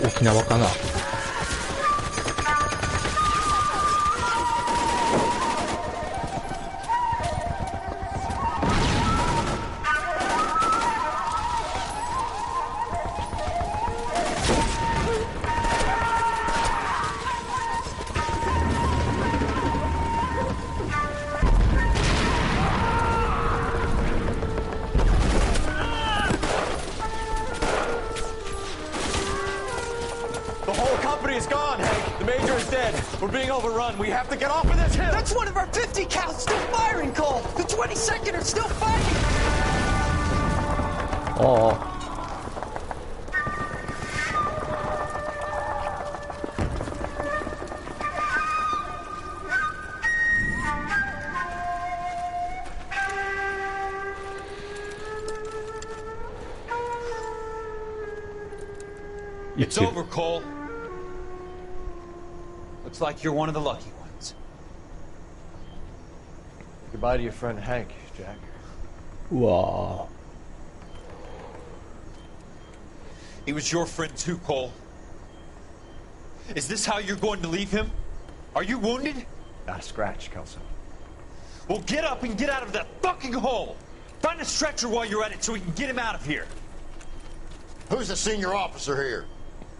沖縄かな。We're being overrun. We have to get off of this hill. That's one of our 50 cows still firing, Cole. The 22nd are still fighting. Oh. It's over, Cole. Looks like you're one of the lucky ones. Goodbye to your friend Hank, Jack. Wow. He was your friend too, Cole. Is this how you're going to leave him? Are you wounded? Not a scratch, Kelso. Well, get up and get out of that fucking hole! Find a stretcher while you're at it so we can get him out of here. Who's the senior officer here?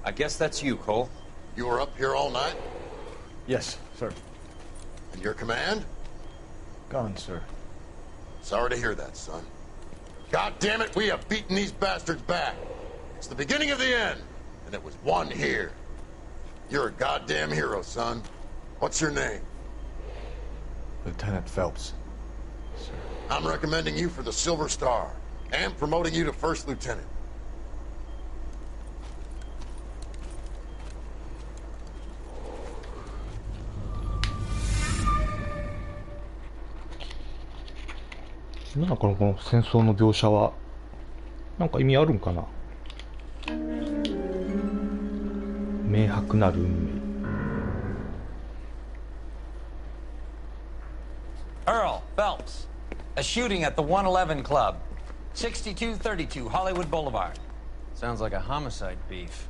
I guess that's you, Cole. You were up here all night? Yes, sir. And your command? Gone, sir. Sorry to hear that, son. God damn it, we have beaten these bastards back. It's the beginning of the end, and it was one here. You're a goddamn hero, son. What's your name? Lieutenant Phelps, sir. I'm recommending you for the Silver Star, and promoting you to First Lieutenant.なんかこの戦争の描写はなんか意味あるんかな。明白なる運命。Earl Phelps, a shooting at the 111 Club, 6232 Hollywood Boulevard. Sounds like a homicide beef.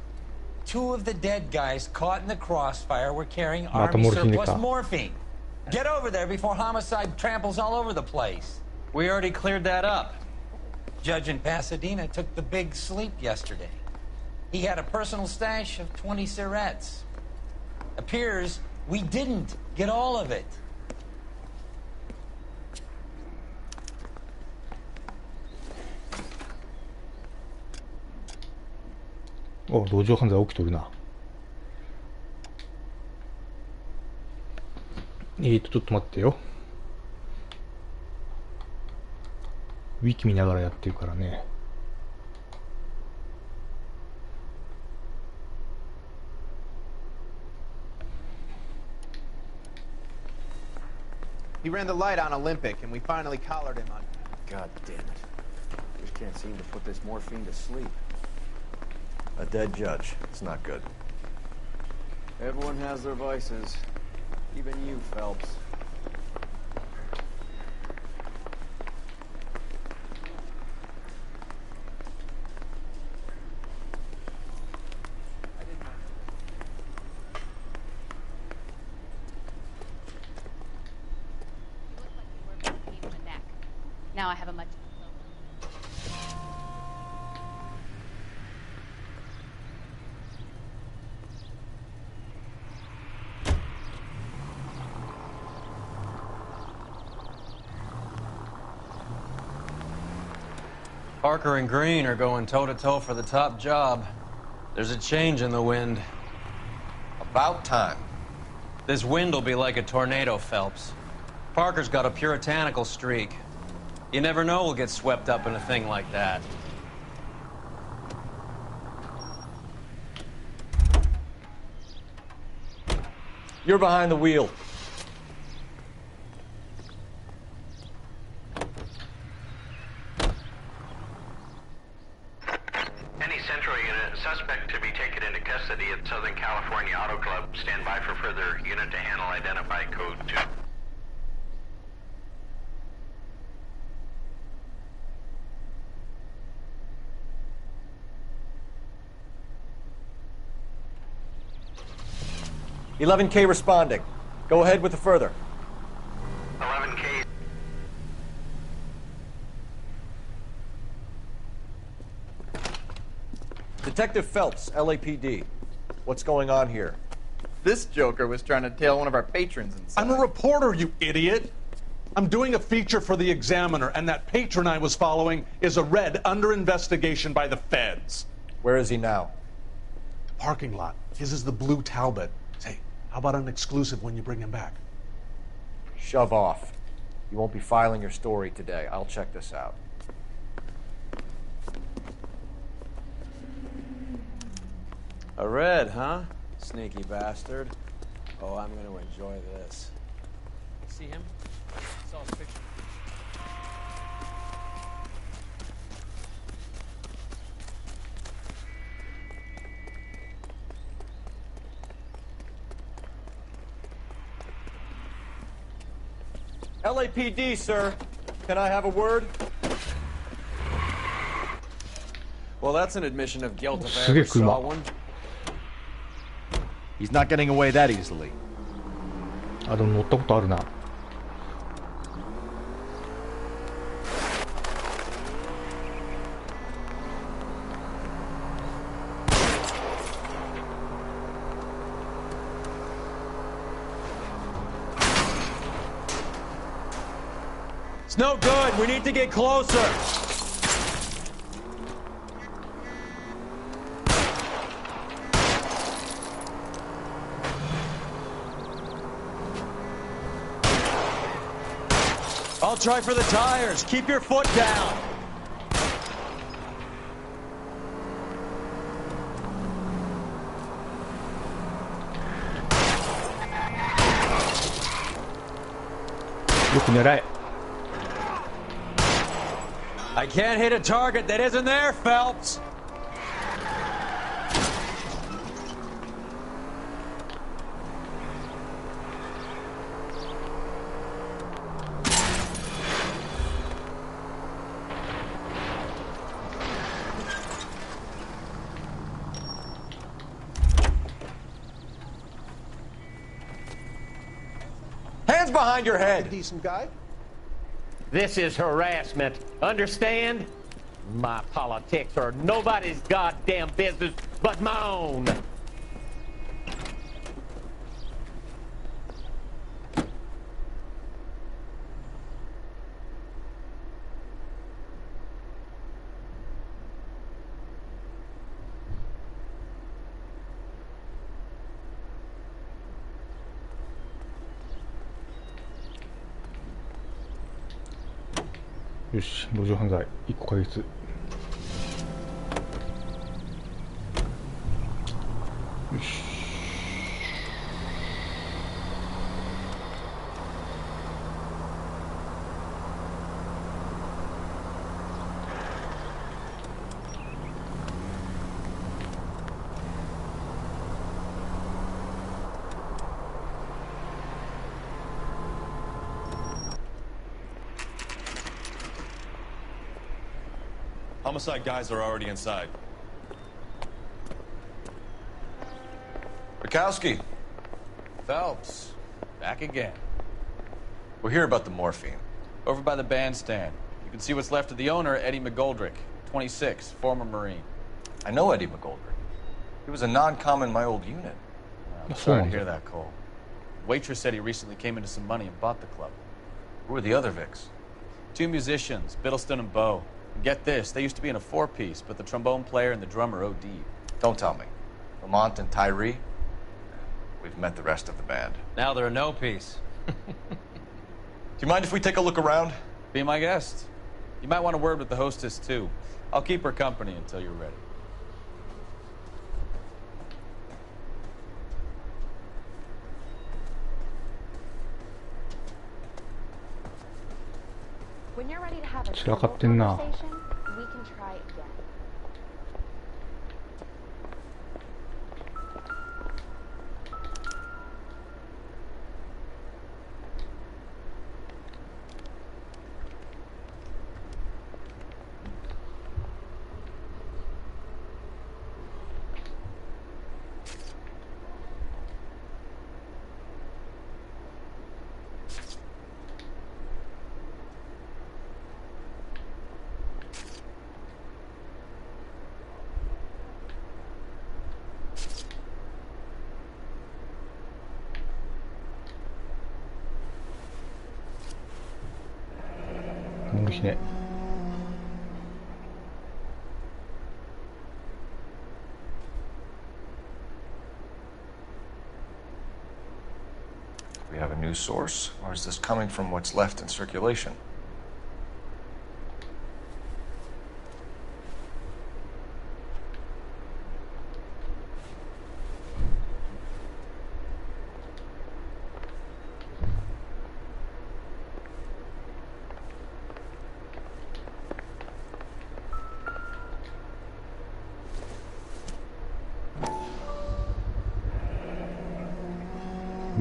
Two of the dead guys caught in the crossfire were carrying Army surplus morphine. Get over there before homicide tramples all over the place. We already cleared that up. Judge in Pasadena took the big sleep yesterday. He had a personal stash of 20 cigarettes. Appears we didn't get all of it.お、路上犯罪起きとるな。ちょっと待ってよ。ウィキ見ながらやってるからね。He ran the light on Olympic, and we finally collared him on... God damn it. Just can't seem to put this morphine to sleep. A dead judge. It's not good. Everyone has their vices. Even you, Phelps. Now I have a much... Parker and Green are going toe-to-toe for the top job. There's a change in the wind. About time. This wind will be like a tornado, Phelps. Parker's got a puritanical streak. You never know we'll get swept up in a thing like that. You're behind the wheel. Any Central unit, suspect to be taken into custody at Southern California Auto Club. Stand by for further unit to handle identify code 2. $11K responding. Go ahead with the further. 11K. Detective Phelps, LAPD. What's going on here? This joker was trying to tail one of our patrons inside. I'm a reporter, you idiot. I'm doing a feature for the Examiner, and that patron I was following is a red under investigation by the feds. Where is he now? Parking lot. His is the blue Talbot. Say, how about an exclusive when you bring him back? Shove off. You won't be filing your story today. I'll check this out. A red, huh? Sneaky bastard. Oh, I'm gonna enjoy this. See him? Saw his picture. LAPD, sir. Can I have a word? Well, that's an admission of guilt if I ever saw one. He's not getting away that easily. あ、でも乗ったことあるな。It's no good. We need to get closer. I'll try for the tires. Keep your foot down.よく狙え。I can't hit a target that isn't there, Phelps. Hands behind your head. Decent guy. This is harassment. Understand? My politics are nobody's goddamn business but my own.よし、路上犯罪1個解決。よし。Homicide guys are already inside. Bukowski. Phelps. Back again. We're here about the morphine. Over by the bandstand. You can see what's left of the owner, Eddie McGoldrick, 26, former Marine. I know Eddie McGoldrick. He was a non-com in my old unit. I'm sorry to hear that, Cole. Waitress said he recently came into some money and bought the club. Who are the other Vics? 2 musicians, Biddleston and Bo. And get this, they used to be in a 4-piece, but the trombone player and the drummer OD'd. Don't tell me. Lamont and Tyree? We've met the rest of the band. Now they're a no-piece. Do you mind if we take a look around? Be my guest. You might want a word with the hostess, too. I'll keep her company until you're ready. When you're ready to have a 散らかってんな。 conversation, we can try again. モルヒネ。 Do we have a new source, or is this coming from what's left in circulation?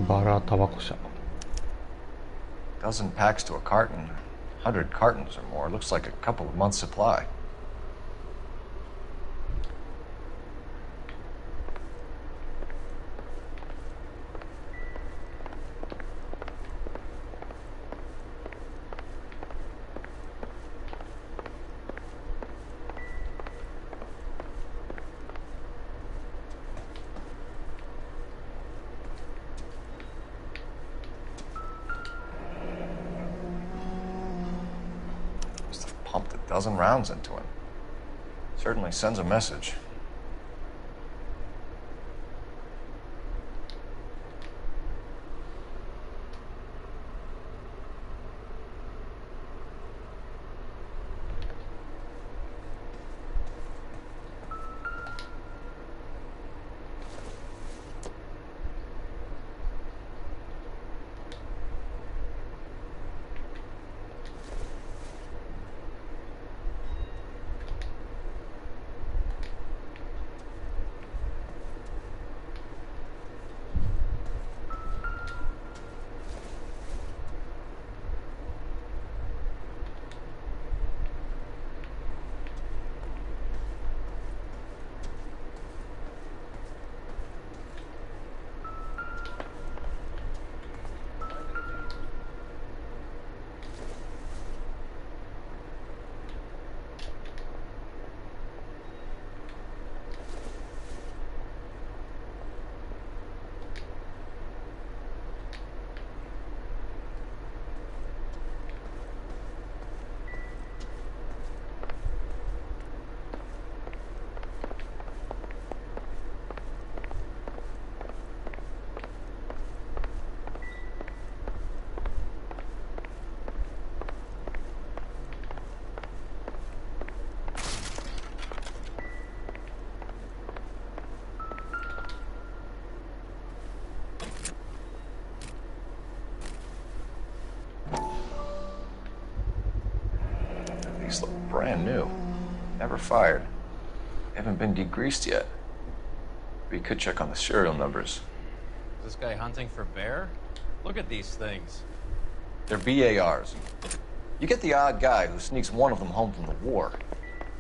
Bara tabaco shop. Dozen packs to a carton. 100 cartons or more. Looks like a couple of months' supply. Pumped a dozen rounds into him. Certainly sends a message. These look brand new. Never fired. Haven't been degreased yet. We could check on the serial numbers. Is this guy hunting for bear? Look at these things. They're BARs. You get the odd guy who sneaks one of them home from the war.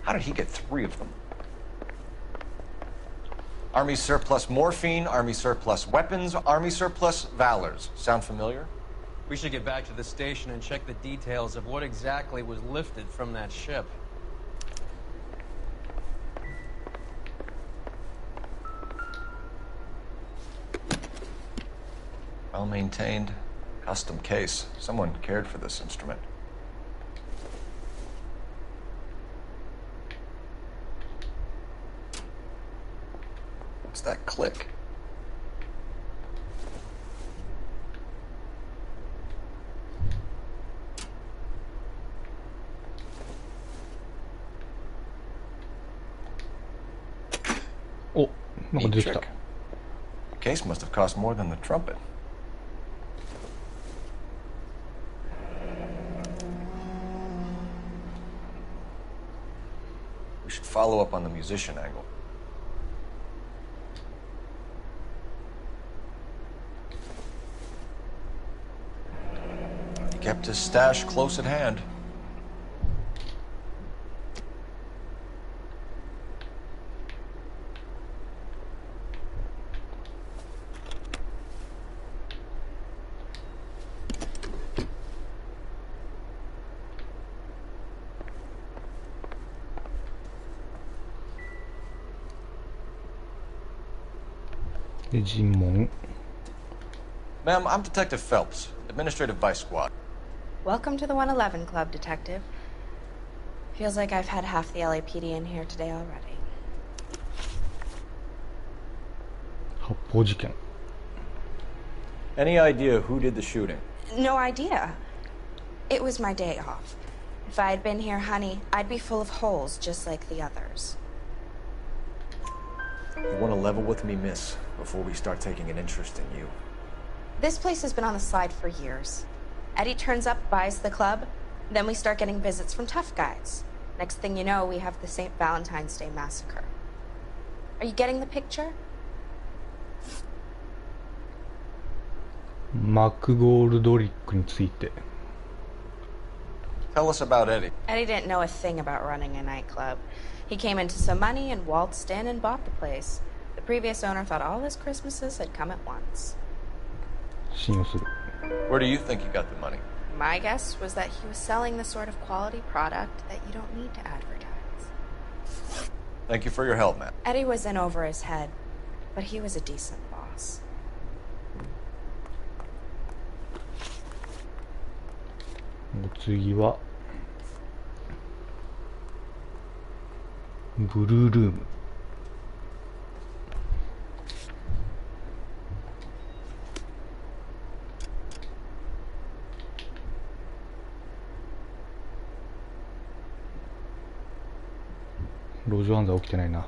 How did he get 3 of them? Army surplus morphine, Army surplus weapons, Army surplus valors. Sound familiar? We should get back to the station and check the details of what exactly was lifted from that ship. Well-maintained, custom case. Someone cared for this instrument. What's that click? Oh, Neat trick. The case must have cost more than the trumpet. We should follow up on the musician angle. He kept his stash close at hand. Ma'am, I'm Detective Phelps, Administrative Vice Squad. Welcome to the 111 Club, Detective. Feels like I've had half the LAPD in here today already. 発砲事件. Any idea who did the shooting? No idea. It was my day off. If I had been here, honey, I'd be full of holes just like the others. You want to level with me, miss, before we start taking an interest in you. This place has been on the slide for years. Eddie turns up, buys the club, then we start getting visits from tough guys. Next thing you know, we have the St. Valentine's Day massacre. Are you getting the picture? マクゴールドリックについて. Tell us about Eddie. Eddie didn't know a thing about running a nightclub. He came into some money and waltzed in and bought the place. The previous owner thought all his Christmases had come at once. 信用する. Where do you think he got the money? My guess was that he was selling the sort of quality product that you don't need to advertise. Thank you for your help, man. Eddie was in over his head, but he was a decent boss. お次はブルールーム. 路上犯罪起きてないな.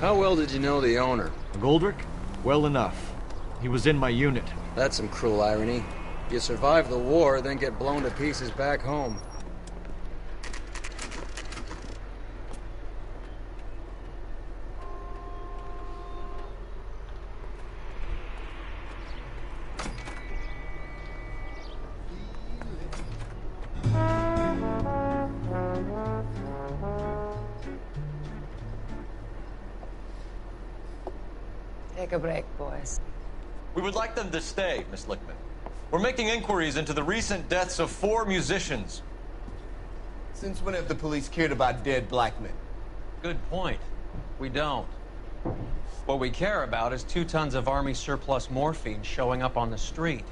How well did you know the owner? Goldrick? Well enough. He was in my unit. That's some cruel irony. You survive the war, then get blown to pieces back home. Take a break, boys. We would like them to stay, Miss Lickman. We're making inquiries into the recent deaths of 4 musicians. Since when have the police cared about dead black men? Good point. We don't. What we care about is 2 tons of Army surplus morphine showing up on the street.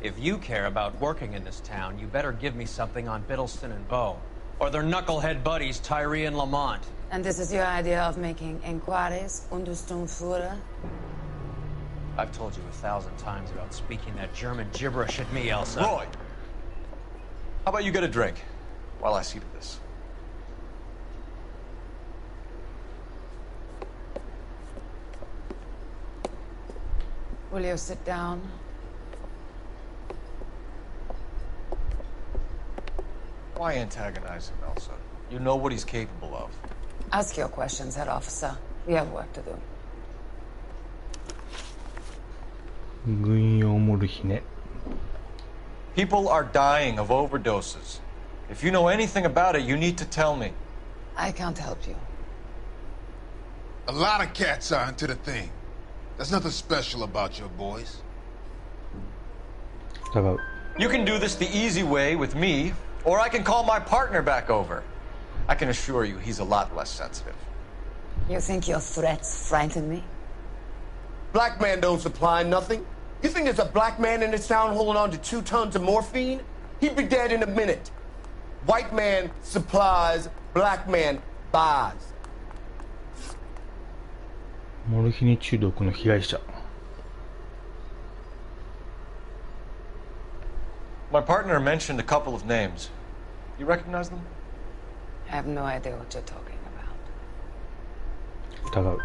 If you care about working in this town, you better give me something on Biddleston and Bow, or their knucklehead buddies Tyree and Lamont. And this is your idea of making inquiries under Sturmführer? I've told you 1,000 times about speaking that German gibberish at me, Elsa. Roy! How about you get a drink while I see to this? Will you sit down? Why antagonize him, Elsa? You know what he's capable of. Ask your questions, Head Officer. We have work to do. 軍用モルヒネ。 People are dying of overdoses. If you know anything about it, you need to tell me. I can't help you. A lot of cats are into the thing. There's nothing special about your boys. You can do this the easy way with me, or I can call my partner back over. I can assure you he's a lot less sensitive. You think your threats frighten me? Black man don't supply nothing. You think there's a black man in this town holding on to 2 tons of morphine? He'd be dead in a minute. White man supplies, black man buys. モルヒネ中毒の被害者。 My partner mentioned a couple of names. You recognize them? I have no idea what you're talking about. 疑う。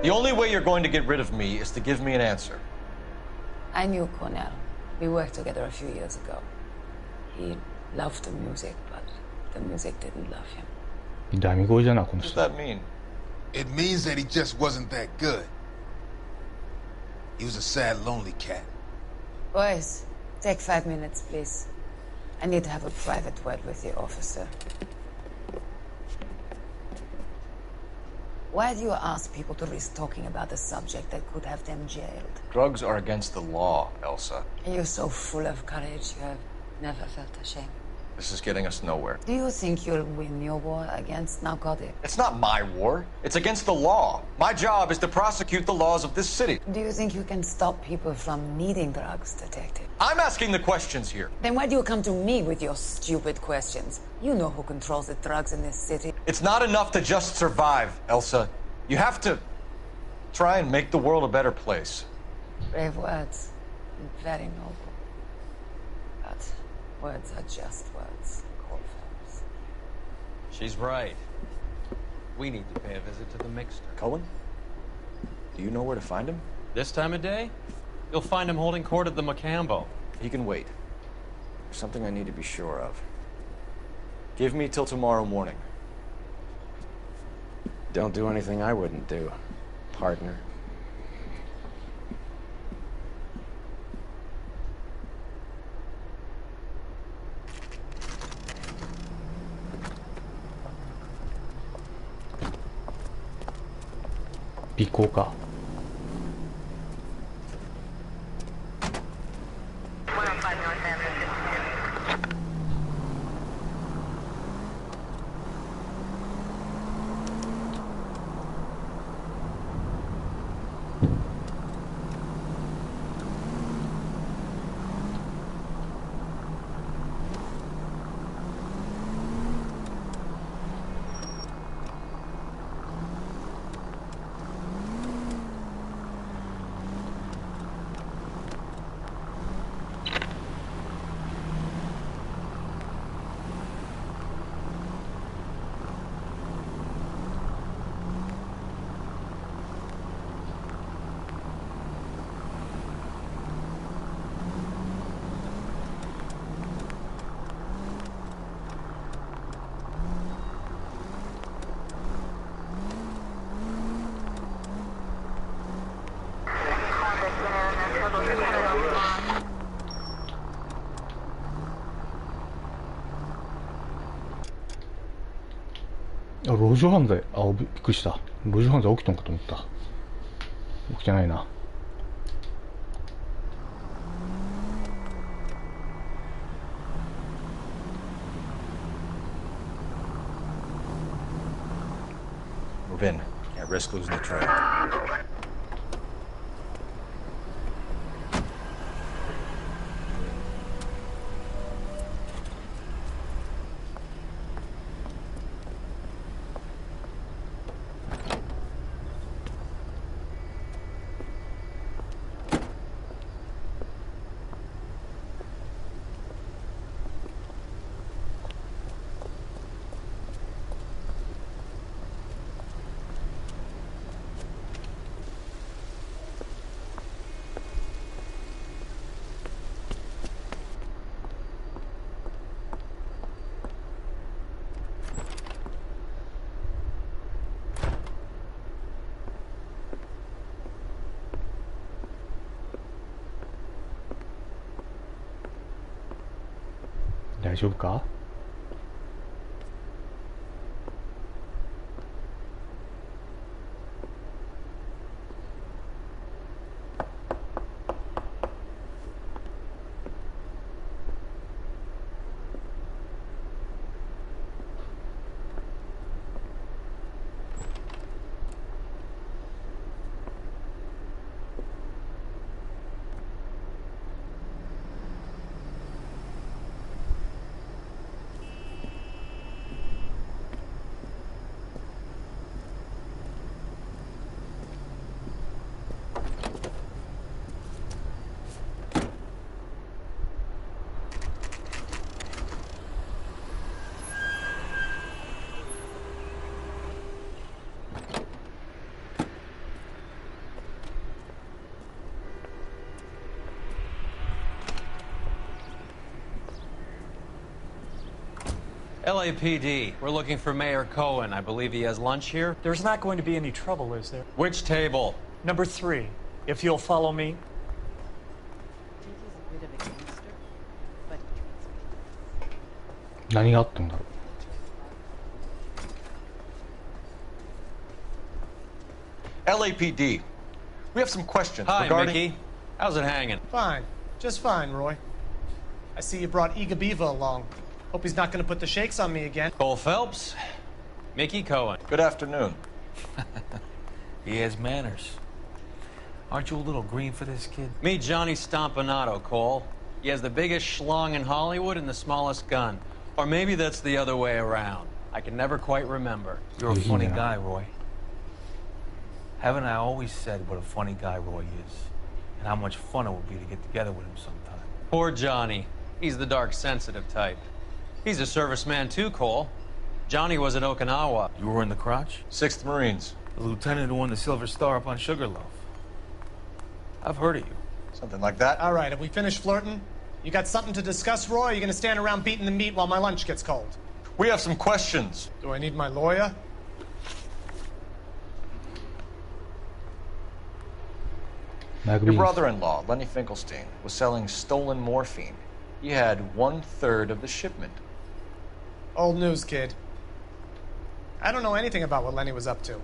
The only way you're going to get rid of me is to give me an answer. I knew Cornell. We worked together a few years ago. He loved the music, but the music didn't love him. ダミ声じゃな、この What 人。 does that mean? It means that he just wasn't that good. He was a sad, lonely cat. Boys, take 5 minutes, please. I need to have a private word with the officer. Why do you ask people to risk talking about a subject that could have them jailed? Drugs are against the law, Elsa. You're so full of courage, you have never felt ashamed. This is getting us nowhere. Do you think you'll win your war against narcotics? It's not my war. It's against the law. My job is to prosecute the laws of this city. Do you think you can stop people from needing drugs, Detective? I'm asking the questions here. Then why do you come to me with your stupid questions? You know who controls the drugs in this city. It's not enough to just survive, Elsa. You have to try and make the world a better place. Brave words. Very noble. But words are just words, Coldfellows. She's right. We need to pay a visit to the mixer. Cullen? Do you know where to find him? This time of day? You'll find him holding court at the Macambo. He can wait. There's something I need to be sure of. Give me till tomorrow morning. Don't do anything I wouldn't do, partner.尾行か。路上犯罪、びっくりした。路上犯罪起きとんかと思った。起きてないな。Move in. Can't risk losing the trail. 大丈夫か？LAPD, we're looking for Mayor Cohen. I believe he has lunch here. There's not going to be any trouble, is there? Which table? Number 3, if you'll follow me.何があったんだろう。 LAPD, we have some questions Hi, regarding... Mickey. How's it hanging? Fine. Just fine, Roy. I see you brought Igabiva along. Hope he's not going to put the shakes on me again. Cole Phelps, Mickey Cohen. Good afternoon. He has manners. Aren't you a little green for this kid? Meet Johnny Stompanato, Cole. He has the biggest schlong in Hollywood and the smallest gun. Or maybe that's the other way around. I can never quite remember. You're a funny guy, Roy. Haven't I always said what a funny guy Roy is? And how much fun it would be to get together with him sometime? Poor Johnny. He's the dark, sensitive type. He's a serviceman too, Cole. Johnny was at Okinawa. You were in the crotch? 6th Marines. The lieutenant who won the Silver Star up on Sugarloaf. I've heard of you. Something like that. All right, have we finished flirting? You got something to discuss, Roy, or are you going to stand around beating the meat while my lunch gets cold? We have some questions. Do I need my lawyer? Your brother-in-law, Lenny Finkelstein, was selling stolen morphine. He had 1/3 of the shipment. Old news, kid. I don't know anything about what Lenny was up to.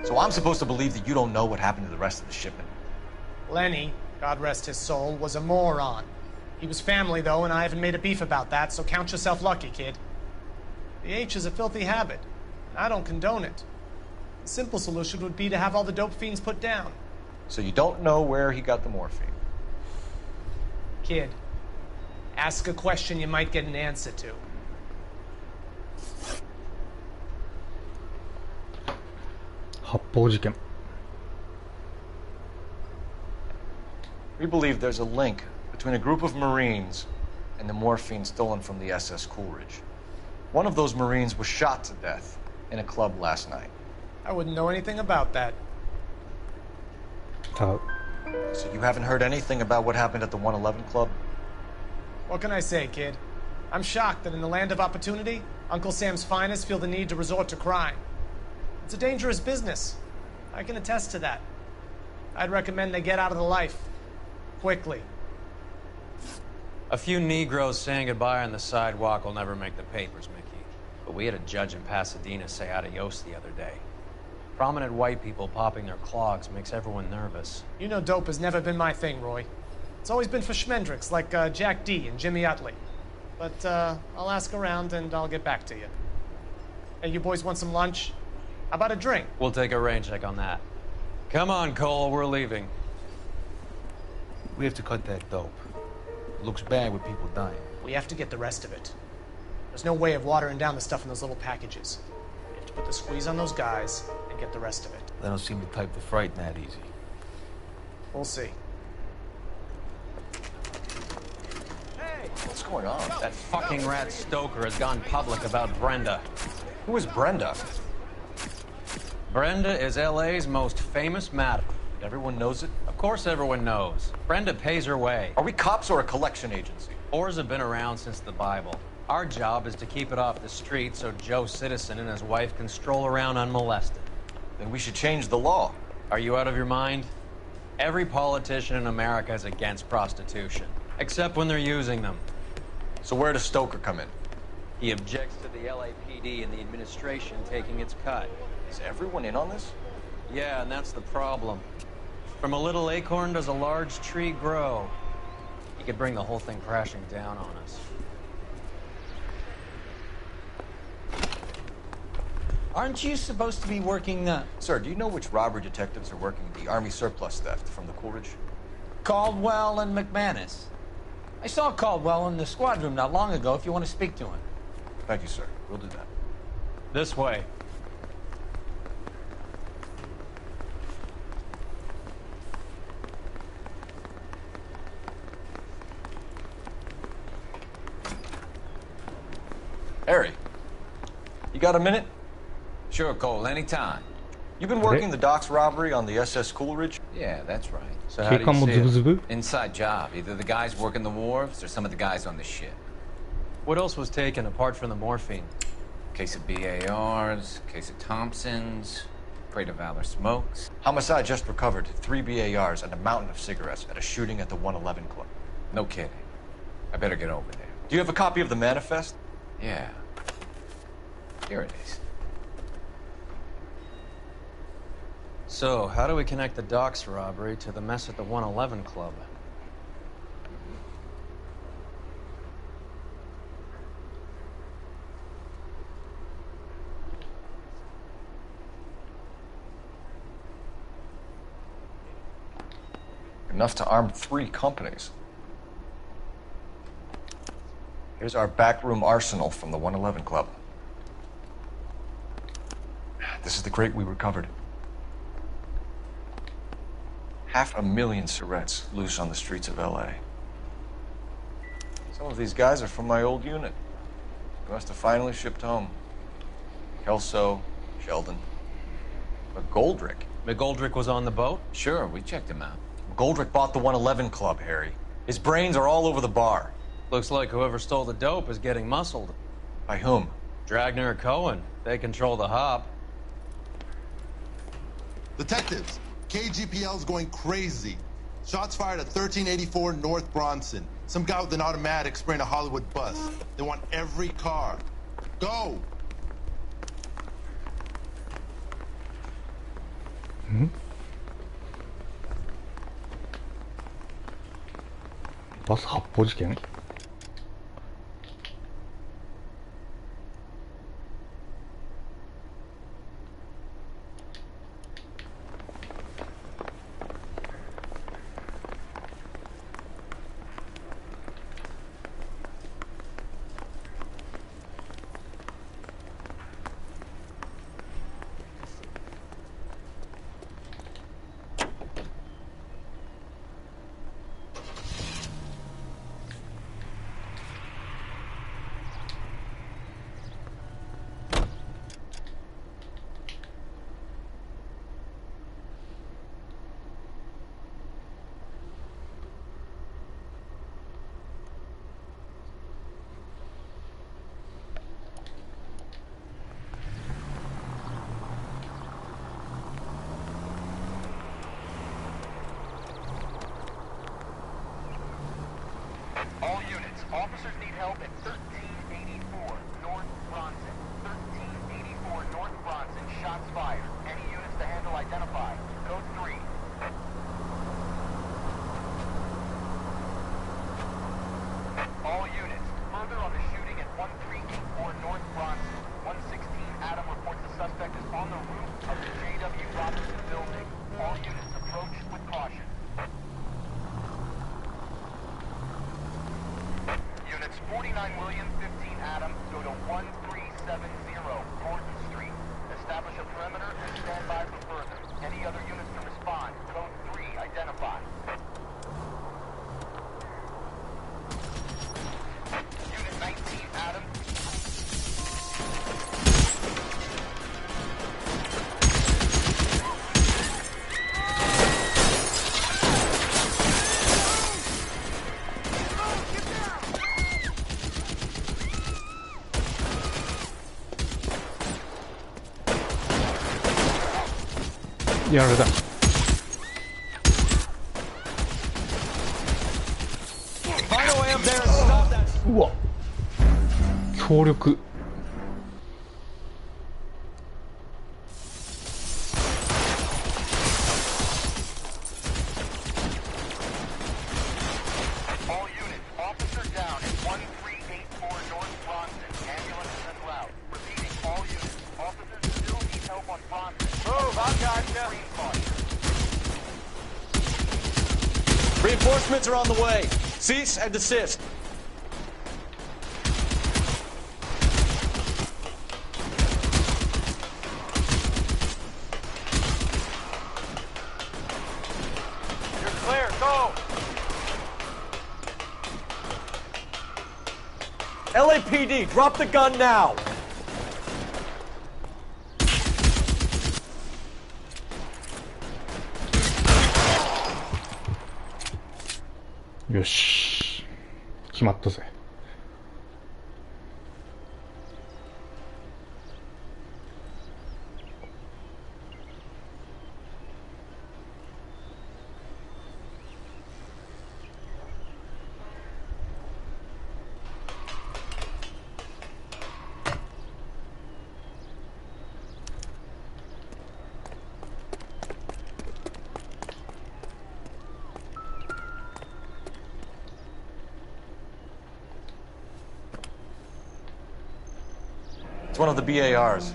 So I'm supposed to believe that you don't know what happened to the rest of the shipment? Lenny, God rest his soul, was a moron. He was family, though, and I haven't made a beef about that, so count yourself lucky, kid. The H is a filthy habit. I don't condone it. The simple solution would be to have all the dope fiends put down. So you don't know where he got the morphine? Kid, ask a question you might get an answer to. We believe there's a link between a group of Marines and the morphine stolen from the SS Coolidge. One of those Marines was shot to death in a club last night. I wouldn't know anything about that. So you haven't heard anything about what happened at the 111 Club? What can I say, kid? I'm shocked that in the land of opportunity, Uncle Sam's finest feel the need to resort to crime. It's a dangerous business. I can attest to that. I'd recommend they get out of the life. Quickly. A few Negroes saying goodbye on the sidewalk will never make the papers, Mickey. But we had a judge in Pasadena say adios the other day. Prominent white people popping their clogs makes everyone nervous. You know dope has never been my thing, Roy. It's always been for schmendricks like Jack D and Jimmy Utley. But I'll ask around and I'll get back to you. Hey, you boys want some lunch? How about a drink? We'll take a rain check on that. Come on, Cole, we're leaving. We have to cut that dope. It looks bad with people dying. We have to get the rest of it. There's no way of watering down the stuff in those little packages. We have to put the squeeze on those guys and get the rest of it. They don't seem the type to frighten that easy. We'll see. Hey, what's going on? That fucking rat Stoker has gone public about Brenda. Who is Brenda? Brenda is L.A.'s most famous madam. Everyone knows it? Of course everyone knows. Brenda pays her way. Are we cops or a collection agency? Whores have been around since the Bible. Our job is to keep it off the street so Joe Citizen and his wife can stroll around unmolested. Then we should change the law. Are you out of your mind? Every politician in America is against prostitution. Except when they're using them. So where does Stoker come in? He objects to the LAPD and the administration taking its cut. Is everyone in on this? Yeah, and that's the problem. From a little acorn does a large tree grow. He could bring the whole thing crashing down on us. Aren't you supposed to be working, Sir, do you know which robbery detectives are working the Army surplus theft from the Coolidge? Caldwell and McManus? I saw Caldwell in the squad room not long ago if you want to speak to him. Thank you, sir. We'll do that. This way. Harry, you got a minute? Sure, Cole, anytime. You've been working the docks robbery on the SS Coolidge? Yeah, that's right. So how do you see it? Inside job. Either the guys working the wharves or some of the guys on the ship. What else was taken apart from the morphine? Case of BARs, case of Thompsons, crate of Valor smokes. Homicide just recovered 3 BARs and a mountain of cigarettes at a shooting at the 111 Club. No kidding. I better get over there. Do you have a copy of the manifest? Yeah. Here it is. So, how do we connect the docks robbery to the mess at the 111 Club? Enough to arm 3 companies. Here's our backroom arsenal from the 111 Club. This is the crate we recovered. 500,000 cigarettes loose on the streets of L.A. Some of these guys are from my old unit. They must have finally shipped home. Kelso, Sheldon, McGoldrick. McGoldrick was on the boat? Sure, we checked him out. McGoldrick bought the 111 Club, Harry. His brains are all over the bar. Looks like whoever stole the dope is getting muscled. By whom? Dragner or Cohen. They control the hop. Detectives, KGPL's going crazy. Shots fired at 1384 North Bronson. Some guy with an automatic spraying a Hollywood bus. They want every car. Go! 버스 합보事件? All units, officers need help at 1384 North Bronson. 1384 North Bronson, shots fired. Any units to handle identified. Code 3. All units, further on the shooting at 1384 North Bronson. 116 Adam reports the suspect is on the roof of the J.W. Robinson building. All units approach with caution. Units 49 William, 15 Adam, go to 1370 Gordon Street. Establish a perimeter and stand by for further. Any other units to respond. Code 3, identify. Unit 19 Adam.やられた。down there and stop that. うわ強力。Reinforcements are on the way. Cease and desist. You're clear. Go. LAPD, drop the gun now.よし決まったぜ。It's one of the BARs.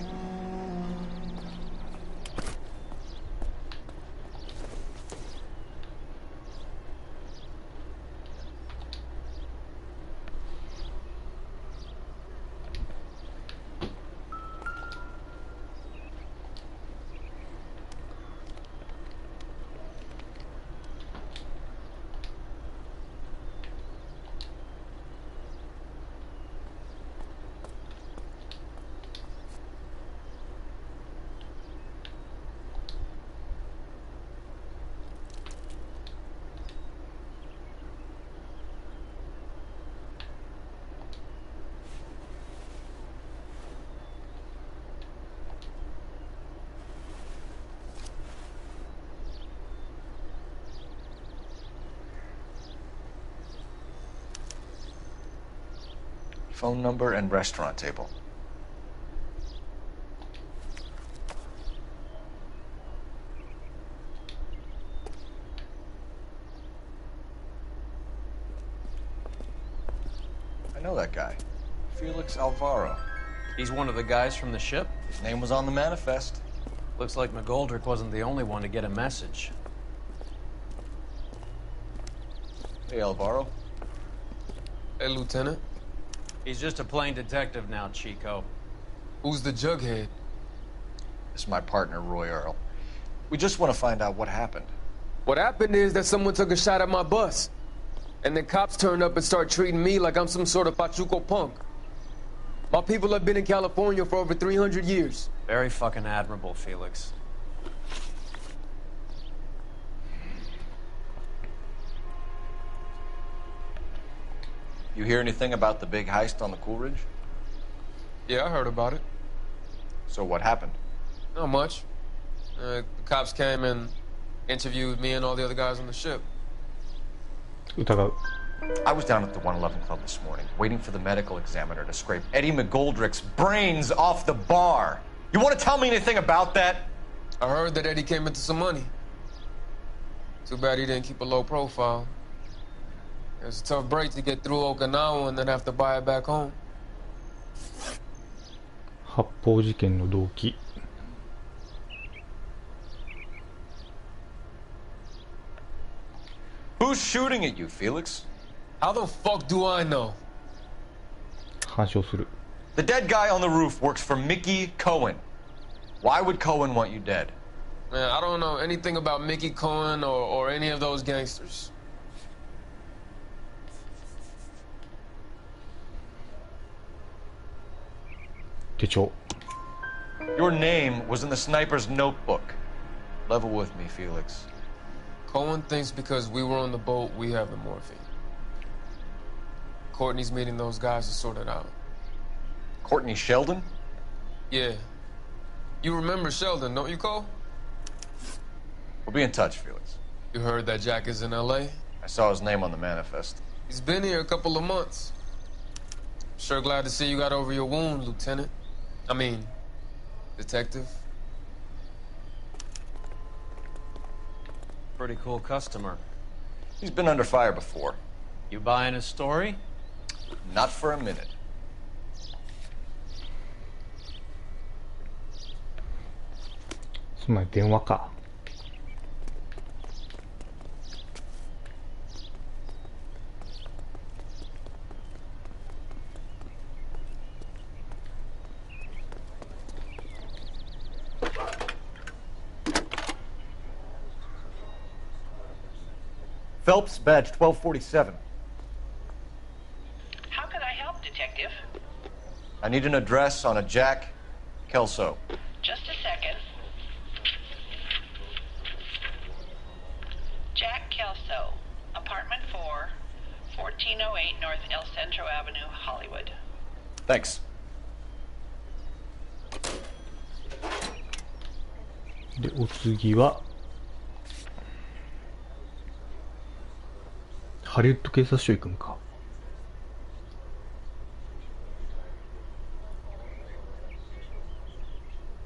Phone number and restaurant table. I know that guy. Felix Alvaro. He's one of the guys from the ship? His name was on the manifest. Looks like McGoldrick wasn't the only one to get a message. Hey, Alvaro. Hey, Lieutenant. He's just a plain detective now, Chico. Who's the jughead? This is my partner, Roy Earl. We just want to find out what happened. What happened is that someone took a shot at my bus. And then cops turned up and start treating me like I'm some sort of Pachuco punk. My people have been in California for over 300 years. Very fucking admirable, Felix. You hear anything about the big heist on the Coolidge? Yeah, I heard about it. So what happened? Not much. The cops came and interviewed me and all the other guys on the ship. I was down at the 111 Club this morning, waiting for the medical examiner to scrape Eddie McGoldrick's brains off the bar. You want to tell me anything about that? I heard that Eddie came into some money. Too bad he didn't keep a low profile. It was a tough break to get through Okinawa and then have to buy it back home. 発砲事件の動機。Who's shooting at you, Felix? How the fuck do I know? 干渉する。The dead guy on the roof works for Mickey Cohen. Why would Cohen want you dead? Man, I don't know anything about Mickey Cohen or any of those gangsters. Your name was in the sniper's notebook. Level with me, Felix. Cohen thinks because we were on the boat, we have the morphine. Courtney's meeting those guys to sort it out. Courtney Sheldon? Yeah. You remember Sheldon, don't you, Cole? We'll be in touch, Felix. You heard that Jack is in L.A.? I saw his name on the manifest. He's been here a couple of months. Sure glad to see you got over your wound, Lieutenant. I mean, Detective. Pretty cool customer. He's been under fire before. You buying his story? Not for a minute.つまり電話か。Phelps, badge 1247. How can I help, Detective? I need an address on a Jack Kelso. Just a second. Jack Kelso, apartment 4, 1408 North El Centro Avenue, Hollywood. Thanks. で、お次はハリウッド警察署行くんか。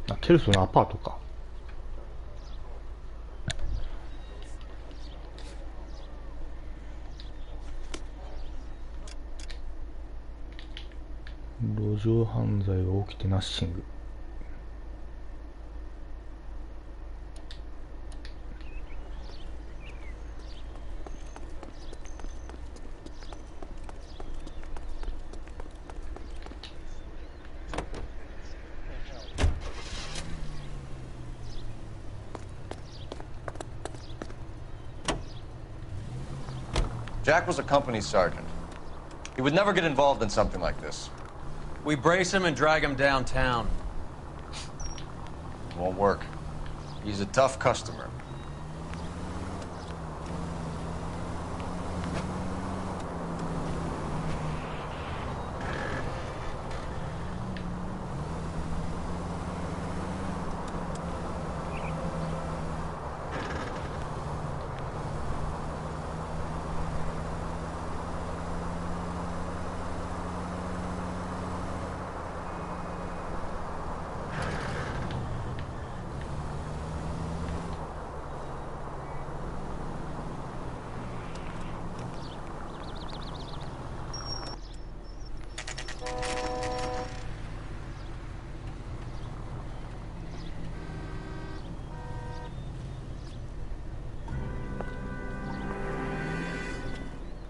あ、ケルソのアパートか。路上犯罪が起きてナッシング。Jack was a company sergeant. He would never get involved in something like this. We brace him and drag him downtown. It won't work. He's a tough customer.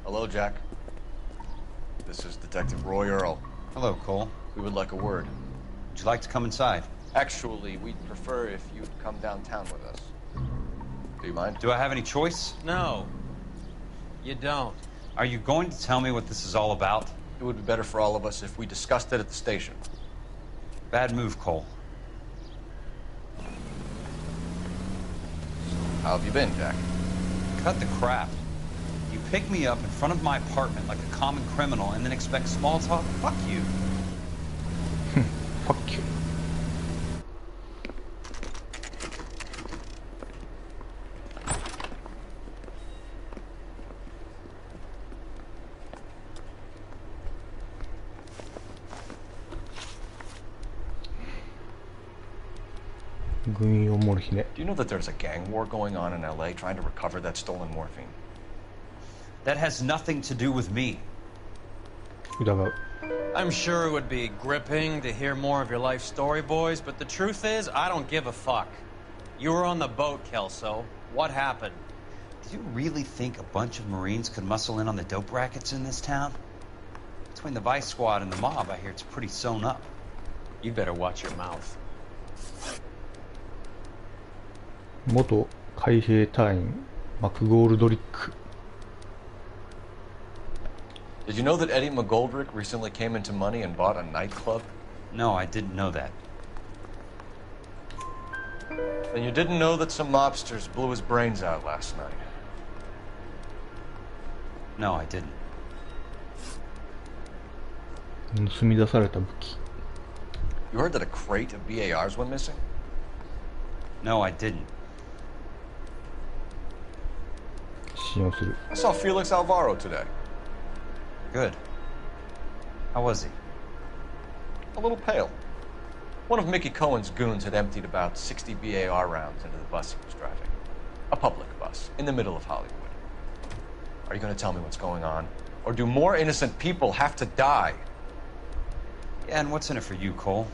Hello, Jack. This is Detective Roy Earl. Hello, Cole. We would like a word. Would you like to come inside? Actually, we'd prefer if you'd come downtown with us. Do you mind? Do I have any choice? No. You don't. Are you going to tell me what this is all about? It would be better for all of us if we discussed it at the station. Bad move, Cole. How have you been, Jack? Cut the crap. You pick me up in front of my apartment like a common criminal and then expect small talk? Fuck you. Fuck you. Do you know that there's a gang war going on in L.A. trying to recover that stolen morphine? That has nothing to do with me. I'm sure it would be gripping to hear more of your life story, boys, but the truth is, I don't give a fuck. You were on the boat, Kelso. What happened? Do you really think a bunch of Marines could muscle in on the dope rackets in this town? Between the Vice Squad and the mob, I hear it's pretty sewn up. You better watch your mouth. 元海兵隊員マクゴールドリック。 Did you know that Eddie McGoldrick recently came into money and bought a nightclub? No, I didn't know that. Then you didn't know that some mobsters blew his brains out last night? No, I didn't. 盗み出された武器。 You heard that a crate of BARs went missing? No, I didn't. 信用する。 I saw Felix Alvaro today. Good. How was he? A little pale. One of Mickey Cohen's goons had emptied about 60 BAR rounds into the bus he was driving. A public bus, in the middle of Hollywood. Are you going to tell me what's going on? Or do more innocent people have to die? Yeah, and what's in it for you, Cole?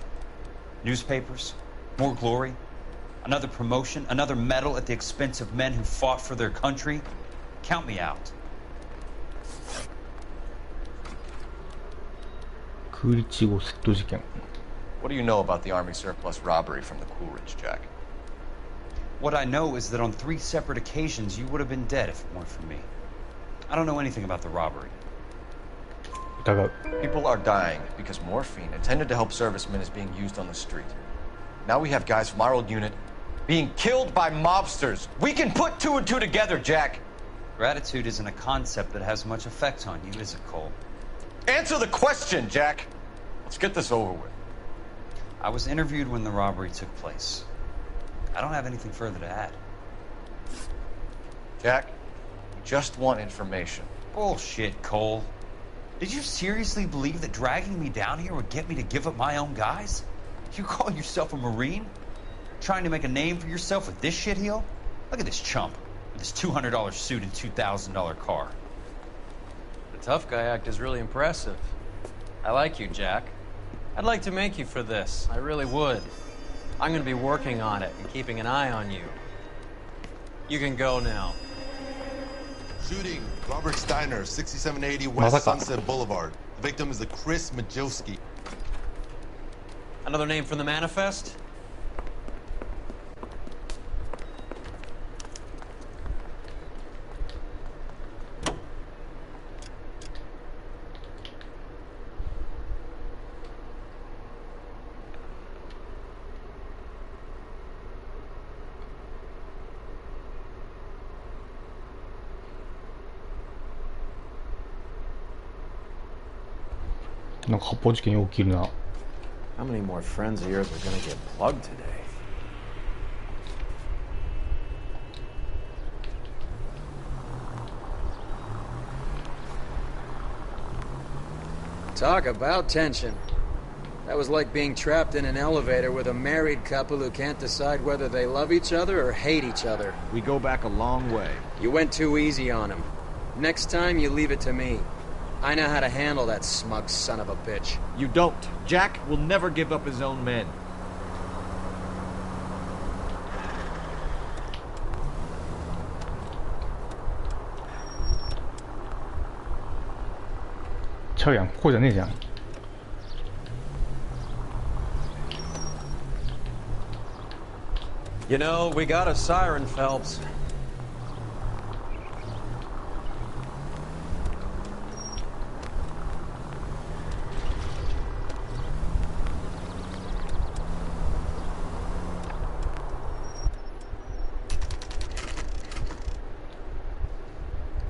Newspapers? More glory? Another promotion? Another medal at the expense of men who fought for their country? Count me out. What do you know about the Army surplus robbery from the Coolidge, Jack? What I know is that on 3 separate occasions you would have been dead if it weren't for me. I don't know anything about the robbery. People are dying because morphine intended to help servicemen is being used on the street. Now we have guys from our old unit being killed by mobsters. We can put 2 and 2 together, Jack. Gratitude isn't a concept that has much effect on you, is it, Cole? Answer the question, Jack. Let's get this over with. I was interviewed when the robbery took place. I don't have anything further to add. Jack, we just want information. Bullshit, Cole. Did you seriously believe that dragging me down here would get me to give up my own guys? You call yourself a Marine? Trying to make a name for yourself with this shitheel? Look at this chump with his $200 suit and $2,000 car. The tough guy act is really impressive. I like you, Jack. I'd like to make you for this. I really would. I'm going to be working on it and keeping an eye on you. You can go now. Shooting, Robert Steiner, 6780 West Sunset Boulevard. The victim is Chris Majowski. Another name from the manifest? How many more friends of yours are going to get plugged today? Talk about tension. That was like being trapped in an elevator with a married couple who can't decide whether they love each other or hate each other. We go back a long way. You went too easy on him. Next time, you leave it to me. I know how to handle that smug son of a bitch. You don't. Jack will never give up his own men. You know, we got a siren, Phelps.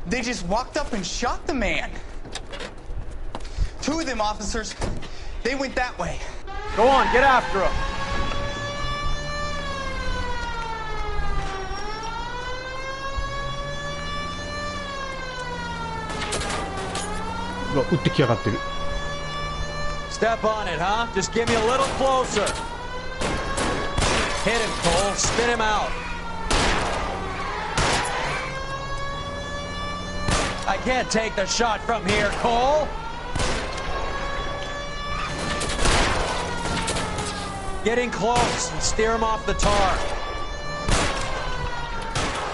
They just walked up and shot the man. 2 of them officers, they went that way. Go on, get after him. Step on it, huh? Just give me a little closer. Hit him, Cole. Spin him out. I can't take the shot from here, Cole. Get in close and steer him off the tar.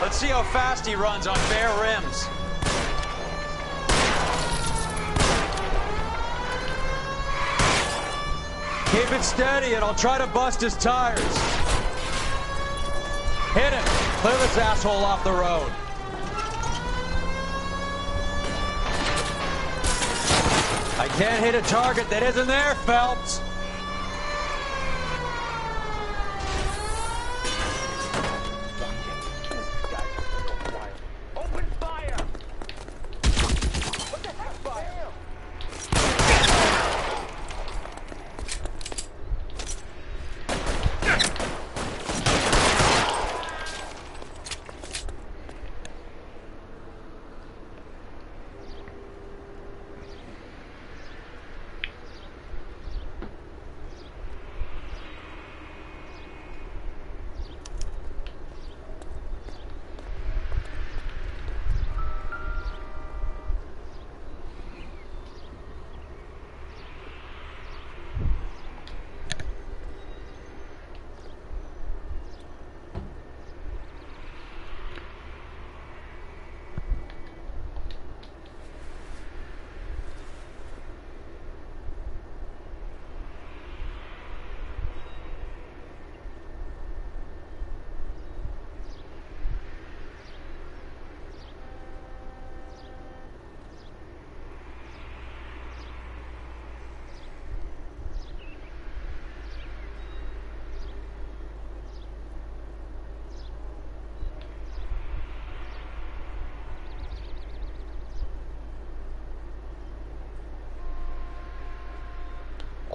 Let's see how fast he runs on bare rims. Keep it steady and I'll try to bust his tires. Hit him. Clear this asshole off the road. I can't hit a target that isn't there, Phelps. Open fire! What the heck, fire?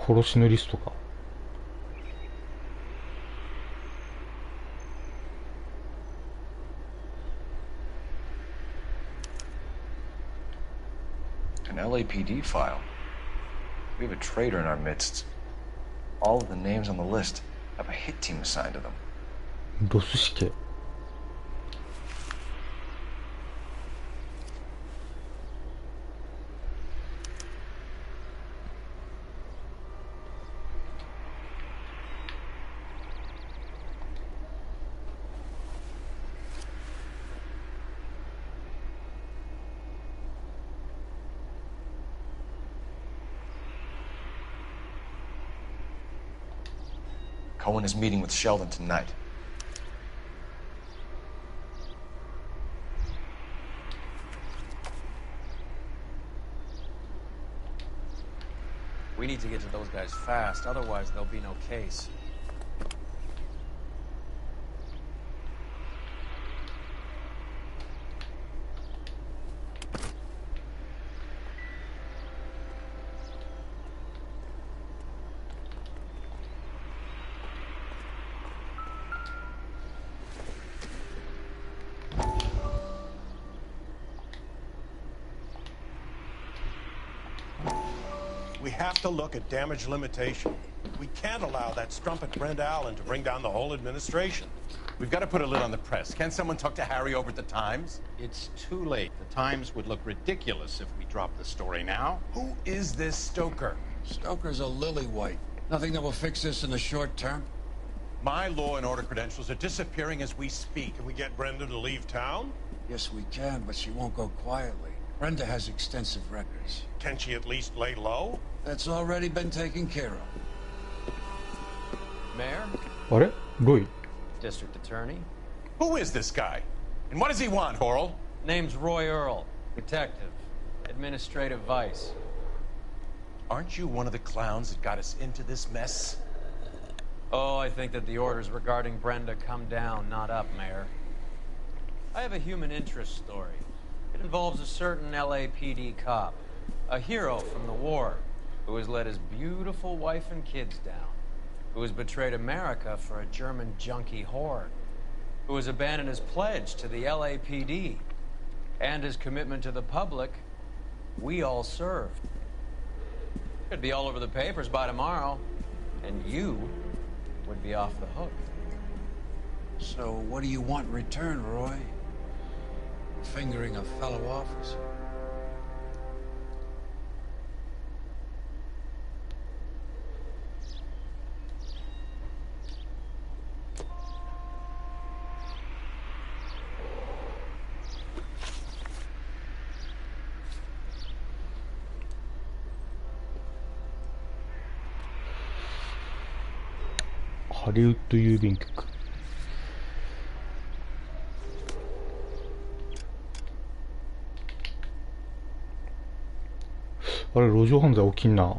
殺しのリストか。An LAPD file. We have a traitor in our midst. All of the names on the list have a hit team assigned to them. ロス死刑。Cohen is meeting with Sheldon tonight. We need to get to those guys fast, otherwise there'll be no case. We have to look at damage limitation. We can't allow that strumpet Brent Allen to bring down the whole administration. We've got to put a lid on the press. Can someone talk to Harry over at the Times? It's too late. The Times would look ridiculous if we dropped the story now. Who is this Stoker? Stoker's a lily-white. Nothing that will fix this in the short term. My law and order credentials are disappearing as we speak. Can we get Brenda to leave town? Yes, we can, but she won't go quietly. Brenda has extensive records. Can she at least lay low? That's already been taken care of. Mayor? あれロイ District Attorney? Who is this guy? And what does he want, Horrell? Name's Roy Earl. Detective. Administrative vice. Aren't you one of the clowns that got us into this mess? Oh, I think that the orders regarding Brenda come down, not up, Mayor. I have a human interest story. It involves a certain LAPD cop, a hero from the war, who has let his beautiful wife and kids down, who has betrayed America for a German junkie horde, who has abandoned his pledge to the LAPD, and his commitment to the public we all served. Could be all over the papers by tomorrow, and you would be off the hook. So what do you want in return, Roy? Fingering a fellow officer.ハリウッド郵便局。あれ、路上犯罪起きんな。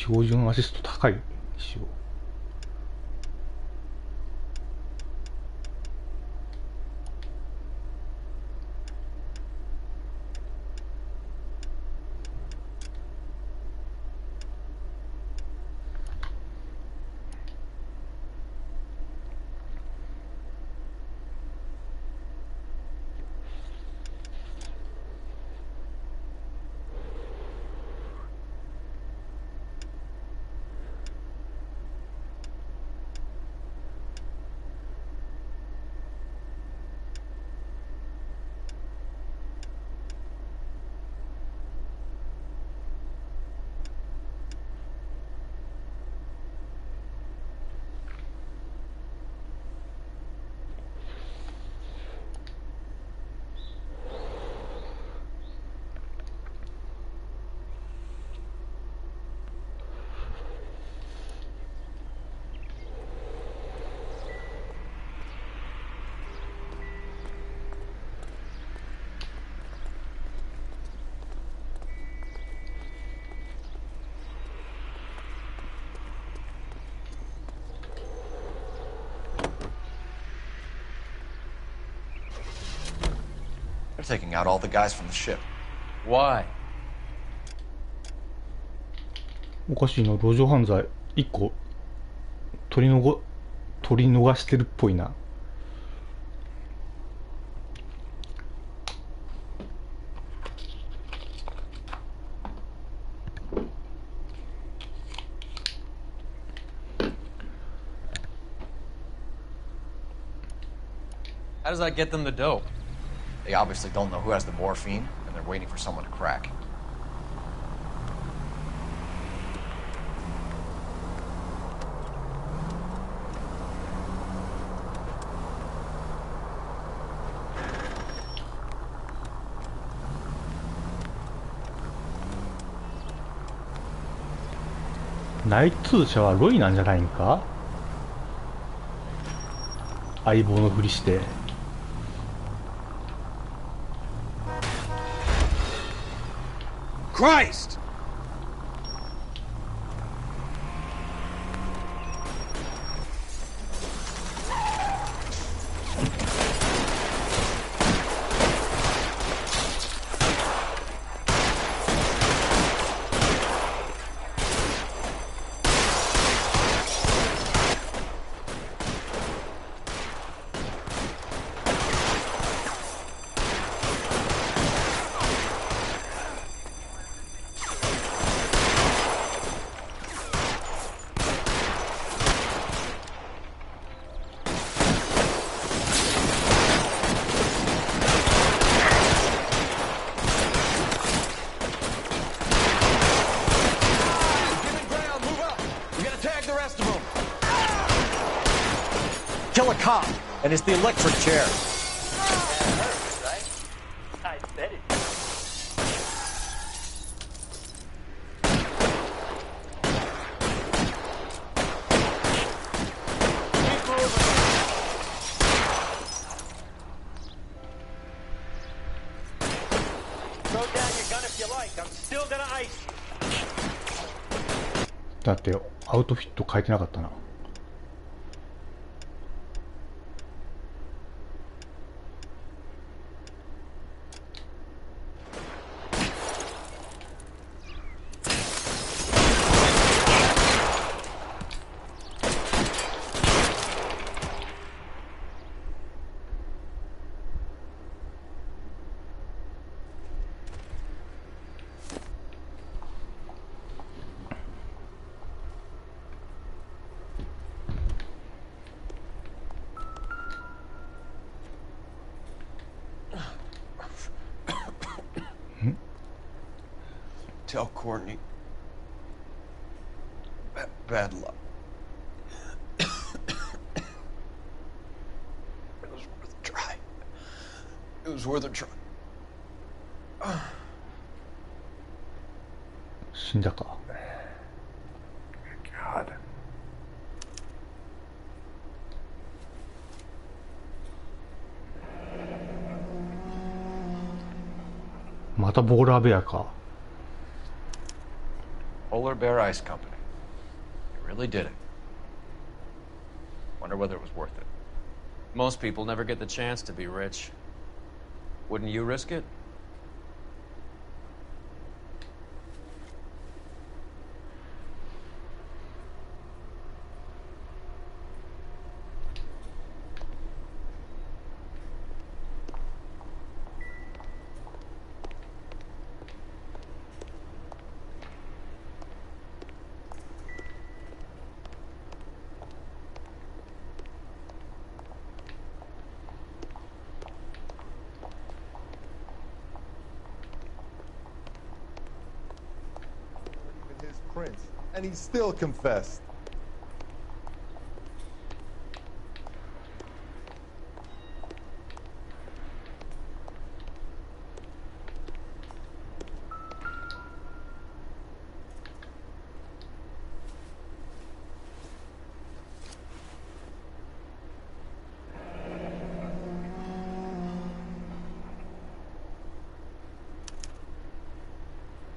標準アシスト高いにしよう。They're taking out all the guys from the ship. Why? おかしいな、路上犯罪1個取り逃してるっぽいな。How does that get them the dope? They obviously don't know who has the morphine, and they're waiting for someone to crack.内通者はロイなんじゃないんか。相棒のふりして。Christ! Kill a cop, and it's the electric chair. I bet it. Keep moving. Throw down your gun if you like. I'm still gonna ice you. だってよ、アウトフィット変えてなかったな。Tell Courtney. Bad luck. It was worth a try. It was worth a try. 死んだか。God. またボーラーベアか。Polar Bear Ice Company. They really did it. Wonder whether it was worth it. Most people never get the chance to be rich. Wouldn't you risk it? His prince, and he still confessed.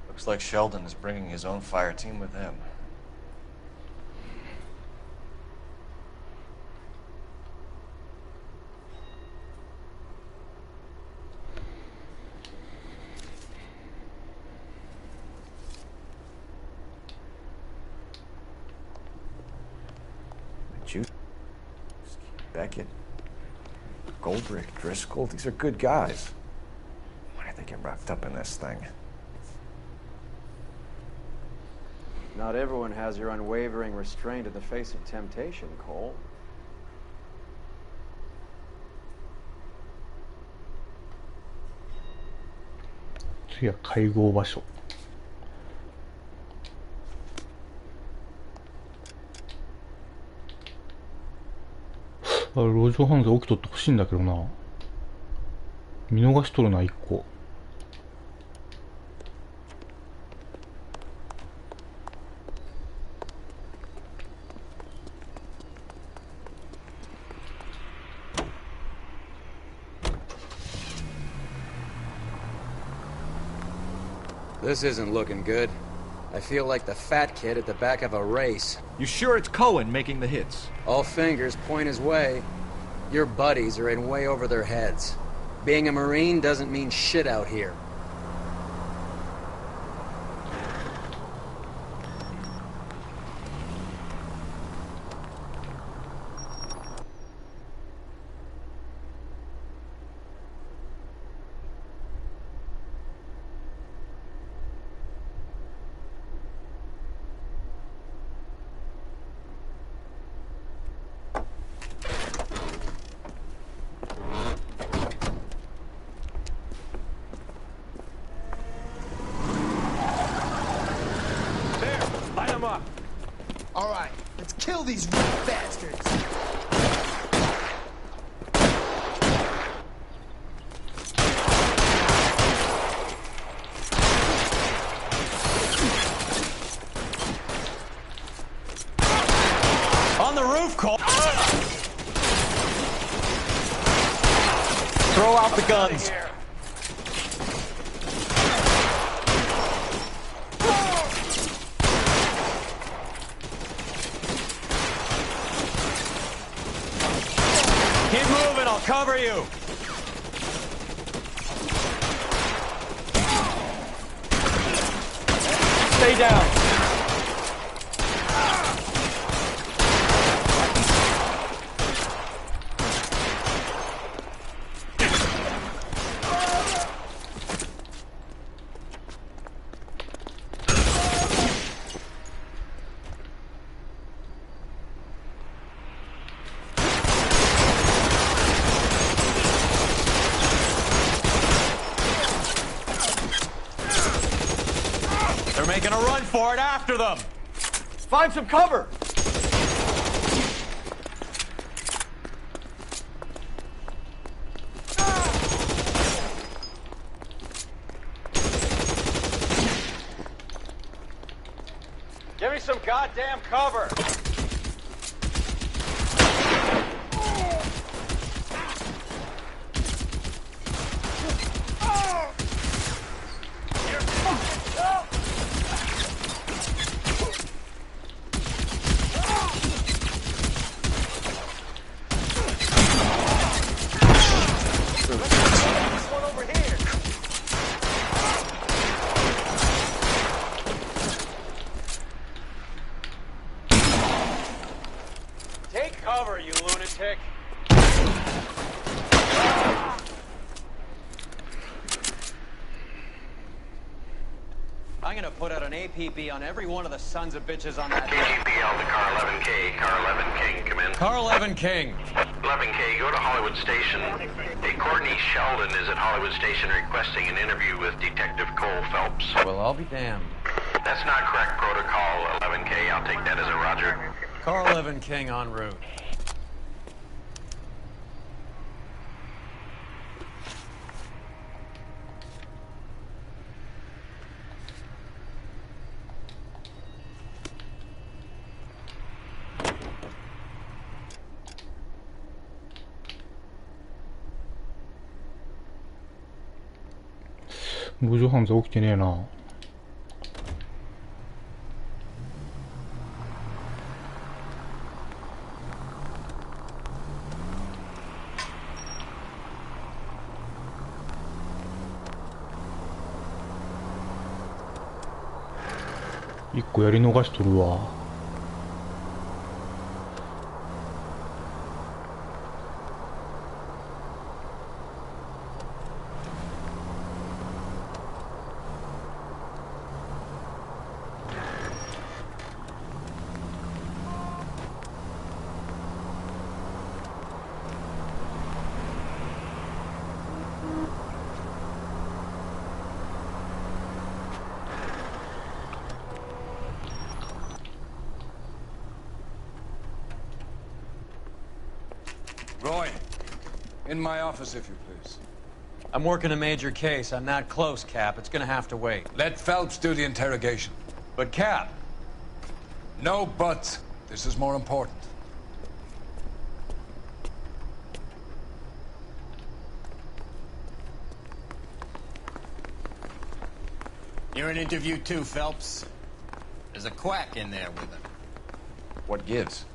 Looks like Sheldon is bringing his own fire team with him. Beckett, Goldrick, Driscoll, these are good guys. Why did they get wrapped up in this thing? Not everyone has your unwavering restraint in the face of temptation, Cole.次は会合場所。路上犯罪起きとってほしいんだけどな。見逃しとるな、一個。This isn't looking good. I feel like the fat kid at the back of a race. You sure it's Cohen making the hits? All fingers point his way. Your buddies are in way over their heads. Being a Marine doesn't mean shit out here. All right, let's kill these red bastards. On the roof, Cole. Throw out the guns. Keep moving, I'll cover you. Stay down. They're making a run for it after them. Find some cover. Give me some goddamn cover. Take cover, you lunatic. I'm gonna put out an APB on every one of the sons of bitches on that. KGPL to Car 11K. Car 11 King, come in. Car 11 King. 11K, go to Hollywood Station. Hey, Courtney Sheldon is at Hollywood Station requesting an interview with Detective Cole Phelps. Well, I'll be damned. That's not correct protocol, 11K. I'll take that as a roger. Car 11 King en route.路上犯罪起きてねえな。一個やり逃しとるわ。Roy, in my office, if you please. I'm working a major case. I'm not close, Cap. It's gonna have to wait. Let Phelps do the interrogation. But, Cap... No buts. This is more important. You're in interview too, Phelps. There's a quack in there with him. What gives?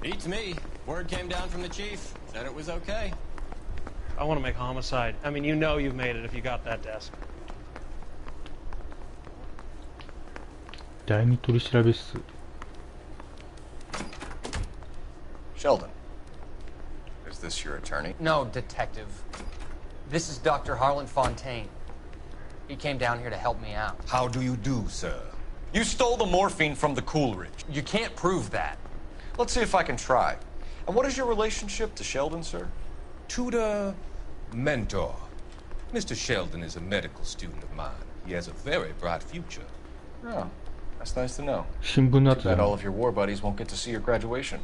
Beats me. Word came down from the chief. Said it was okay. I want to make homicide. I mean, you know you've made it if you got that desk. 第二取調べ室。 Sheldon. Is this your attorney? No, detective. This is Dr. Harlan Fontaine. He came down here to help me out. How do you do, sir? You stole the morphine from the Coolidge. You can't prove that. Let's see if I can try. And what is your relationship to Sheldon, sir? Tutor, mentor. Mr. Sheldon is a medical student of mine. He has a very bright future. Oh, that's nice to know. 新聞の Too 後だ bad な all of your war buddies won't get to see your graduation.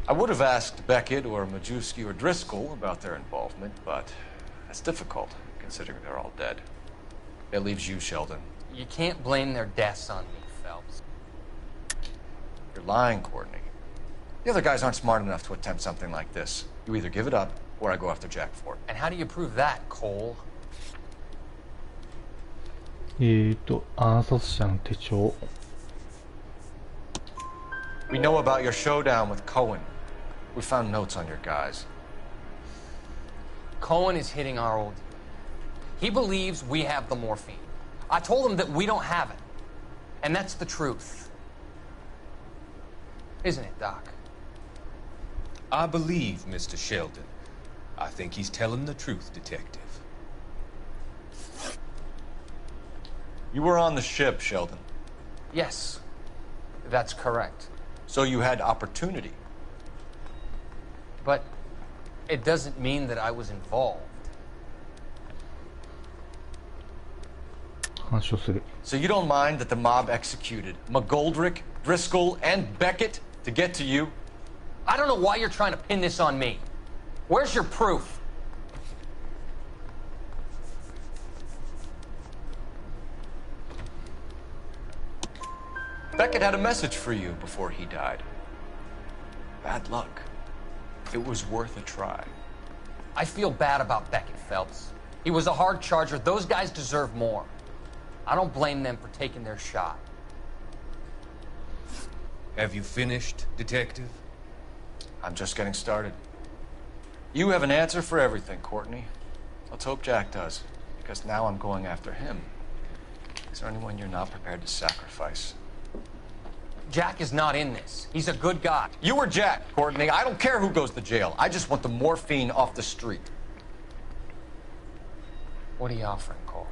I would have asked Beckett or Majewski or Driscoll about their involvement, but that's difficult, considering they're all dead. That leaves you, Sheldon. You can't blame their deaths on me, Phelps. You're lying, Courtney. The other guys aren't smart enough to attempt something like this. You either give it up, or I go after Jack for it. And how do you prove that, Cole? 暗殺者の手帳。 We know about your showdown with Cohen. We found notes on your guys. Cohen is hitting our old deal. He believes we have the morphine. I told him that we don't have it. And that's the truth. Isn't it, Doc? I believe Mr. Sheldon. I think he's telling the truth, Detective. You were on the ship, Sheldon. Yes, that's correct. So you had opportunity. But it doesn't mean that I was involved. 反証する。 So you don't mind that the mob executed McGoldrick, Driscoll, and Beckett to get to you? I don't know why you're trying to pin this on me. Where's your proof? Beckett had a message for you before he died. Bad luck. It was worth a try. I feel bad about Beckett, Phelps. He was a hard charger. Those guys deserve more. I don't blame them for taking their shot. Have you finished, Detective? I'm just getting started. You have an answer for everything, Courtney. Let's hope Jack does, because now I'm going after him. Is there anyone you're not prepared to sacrifice? Jack is not in this. He's a good guy. You or Jack, Courtney. I don't care who goes to jail. I just want the morphine off the street. What are you offering, Cole?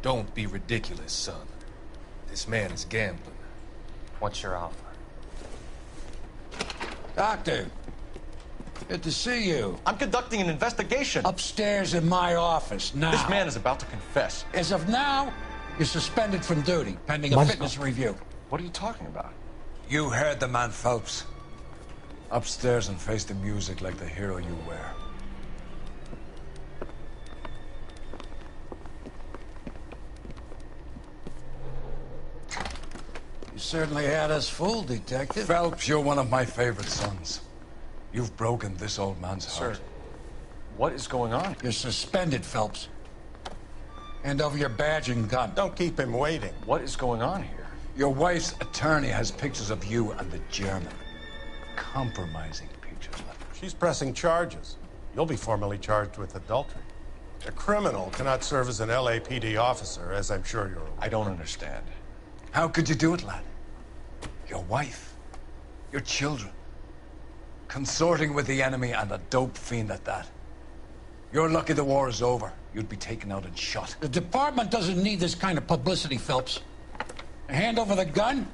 Don't be ridiculous, son. This man is gambling. What's your offer? Doctor, good to see you. I'm conducting an investigation. Upstairs in my office, now. This man is about to confess. As of now, you're suspended from duty, pending a fitness review. What are you talking about? You heard the man, Phelps. Upstairs and face the music like the hero you were. You certainly had us fooled, Detective. Phelps, you're one of my favorite sons. You've broken this old man's heart. Sir, what is going on? You're suspended, Phelps. Hand over your badge and gun. Don't keep him waiting. What is going on here? Your wife's attorney has pictures of you and the German. Compromising pictures. She's pressing charges. You'll be formally charged with adultery. A criminal cannot serve as an LAPD officer, as I'm sure you're aware. I don't understand. How could you do it, lad? Your wife, your children, consorting with the enemy and a dope fiend at that. You're lucky the war is over. You'd be taken out and shot. The department doesn't need this kind of publicity, Phelps. Hand over the gun,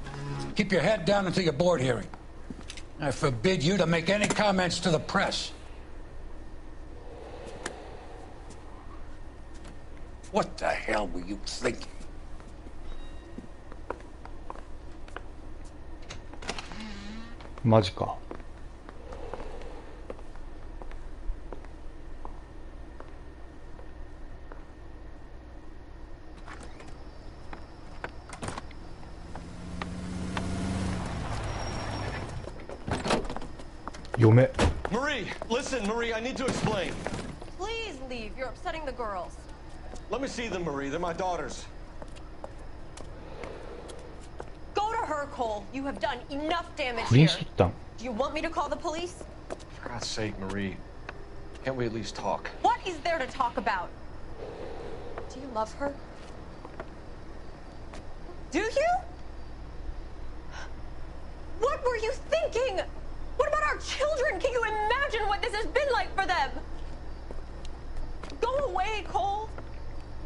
keep your head down until your board hearing. I forbid you to make any comments to the press. What the hell were you thinking? マジか。嫁。 Marie, listen, Marie, I need to explain. Please leave. You're upsetting the girls. Let me see them, Marie. They're my daughters. Go to her, Cole. You have done enough damage 不倫 here. しとったん。 Do you want me to call the police? For God's sake, Marie. Can't we at least talk? What is there to talk about? Do you love her? Do you? What were you thinking? What about our children? Can you imagine what this has been like for them? Go away, Cole.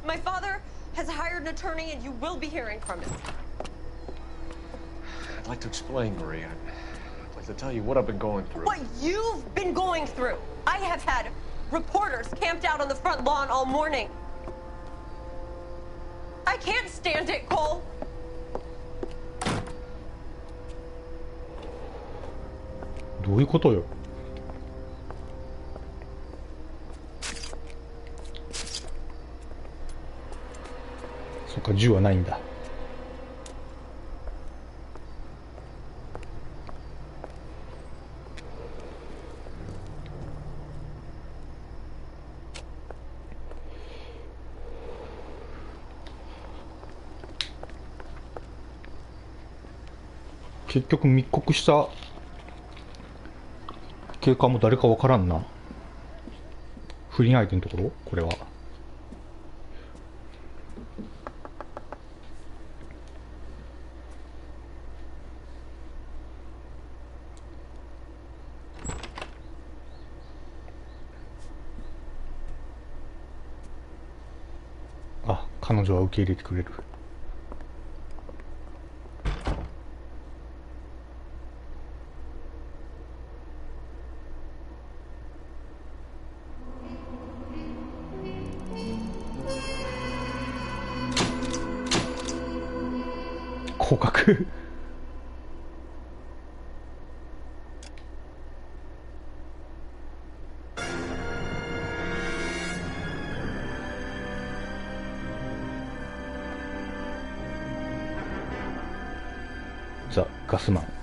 My father has hired an attorney and you will be hearing from him. I'd like to explain, Marie. I'd like to tell you what I've been going through. What you've been going through. I have had reporters camped out on the front lawn all morning. I can't stand it, Cole. どういうことよ。そっか、銃はないんだ。結局密告した警官も誰かわからんな。不倫相手のところこれは。あ、彼女は受け入れてくれる。降格。ザ・ガスマン。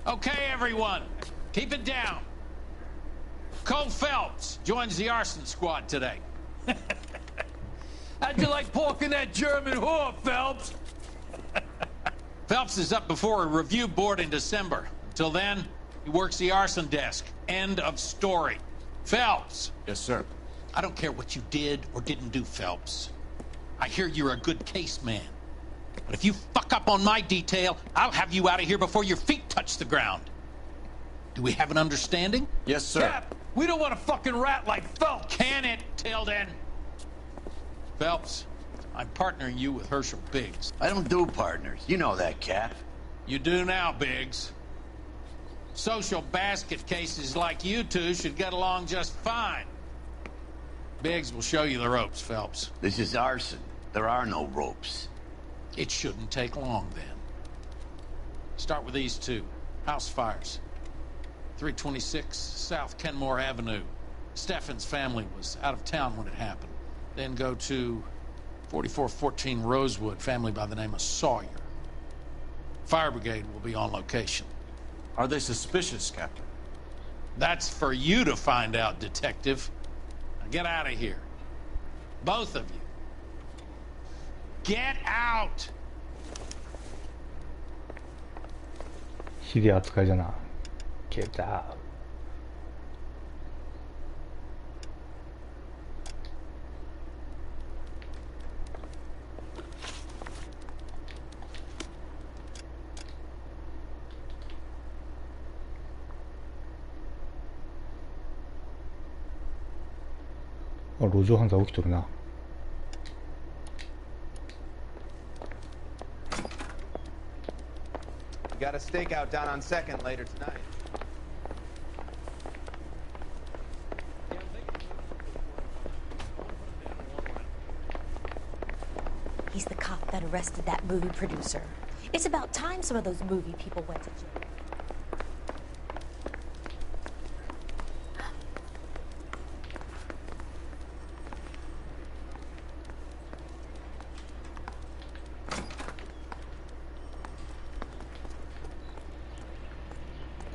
Okay, everyone, keep it down. Cole Phelps joins the arson squad today. How'd you like porking that German whore, Phelps? Phelps is up before a review board in December. Until then, he works the arson desk. End of story. Phelps. Yes, sir. I don't care what you did or didn't do, Phelps. I hear you're a good case man. But if you fuck up on my detail, I'll have you out of here before your feet touch the ground. Do we have an understanding? Yes, sir. Cap, we don't want a fucking rat like Phelps. Can it, Tilden? Phelps, I'm partnering you with Herschel Biggs. I don't do partners. You know that, Cap. You do now, Biggs. Social basket cases like you two should get along just fine. Biggs will show you the ropes, Phelps. This is arson. There are no ropes. It shouldn't take long, then. Start with these two. House fires. 326 South Kenmore Avenue. Steffen's family was out of town when it happened. Then go to 4414 Rosewood, family by the name of Sawyer. Fire brigade will be on location. Are they suspicious, Captain? That's for you to find out, Detective. Now get out of here. Both of you. Get out! ひでえ扱いじゃな。Get out. 「あ、路上犯罪起きとるな。Got a stakeout down on 2nd later tonight. He's the cop that arrested that movie producer. It's about time some of those movie people went to jail.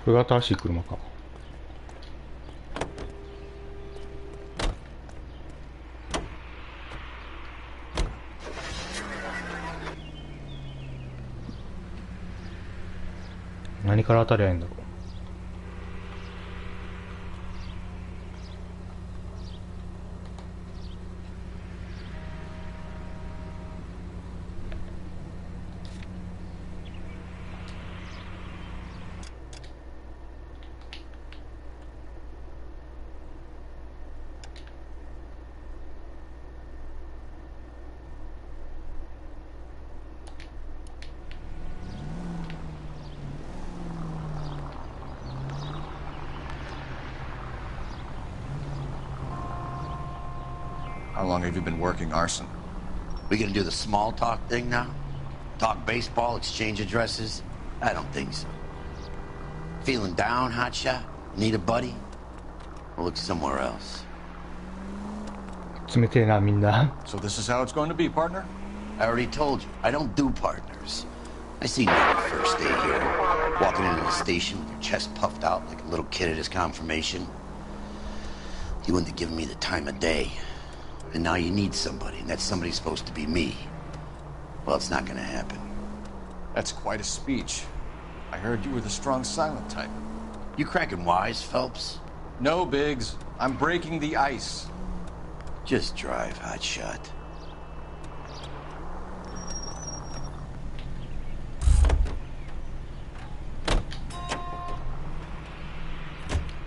これが新しい車か。何から当たりゃいいんだろう。How long have you been working arson? We gonna do the small talk thing now? Talk baseball, exchange addresses? I don't think so. Feeling down, hotshot? Need a buddy? We'll look somewhere else. 冷てえな、みんな。 So this is how it's going to be, partner? I already told you, I don't do partners. I seen you on your first day here, walking into the station with your chest puffed out like a little kid at his confirmation. You wouldn't have given me the time of day. And now you need somebody, and that somebody's supposed to be me. Well, it's not gonna happen. That's quite a speech. I heard you were the strong silent type. You cracking wise, Phelps? No, Biggs. I'm breaking the ice. Just drive, hotshot.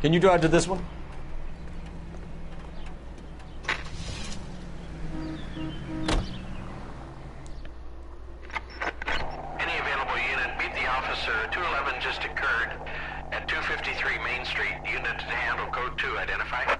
Can you drive to this one? Any available unit, meet the officer. 211 just occurred at 253 Main Street. Unit to handle code 2. Identify.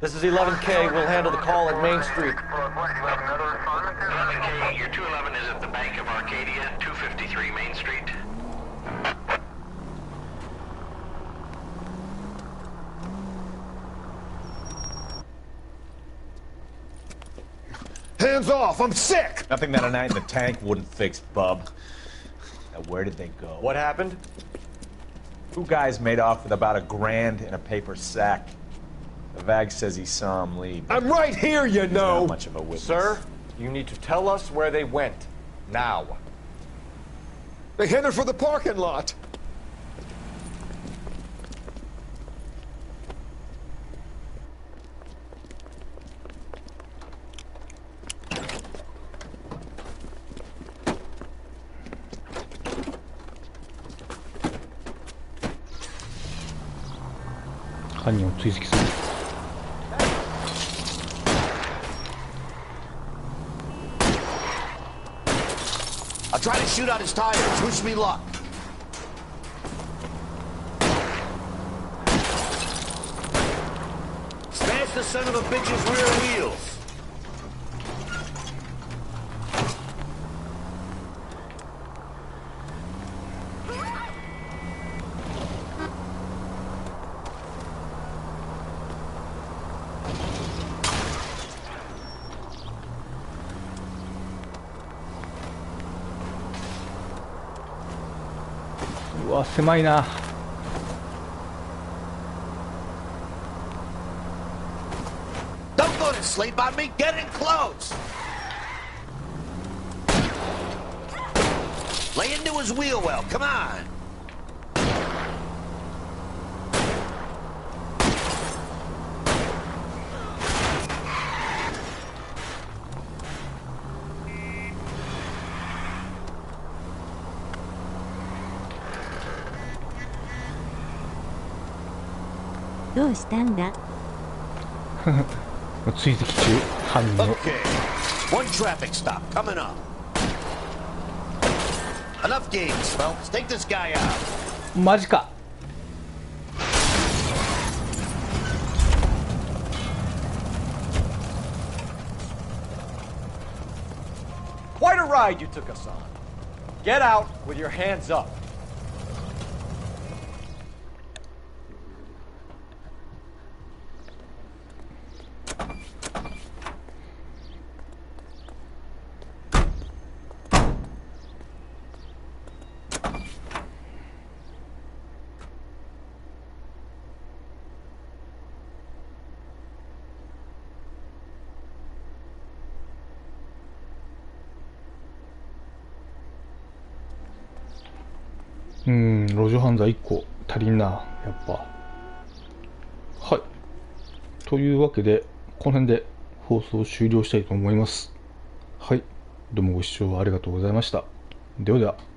This is 11K. We'll handle the call at Main Street. 11K, your 211 is at the Bank of Arcadia, 253 Main Street. Hands off! I'm sick! Nothing that a night in the tank wouldn't fix, bub. Now, where did they go? What happened? Two guys made off with about $1,000 in a paper sack. The Vag says he saw him leave. I'm right here, you know! Not much of a witness. Sir, you need to tell us where they went. Now. They headed for the parking lot. I'll try to shoot out his tires. Wish me luck. Smash the son of a bitch's rear wheels.うわ、狭いな。Don't go to sleep on me. Get in close. Lay into his wheel well. Come on. どうしたんだ。追跡中、犯人を。 Okay, one traffic stop coming up. Enough games, Phelps. Take this guy out. マジか。Quite a ride you took us on. Get out with your hands up.路上犯罪1個足りんな、やっぱ。はい。というわけで、この辺で放送を終了したいと思います。はい。どうもご視聴ありがとうございました。ではでは。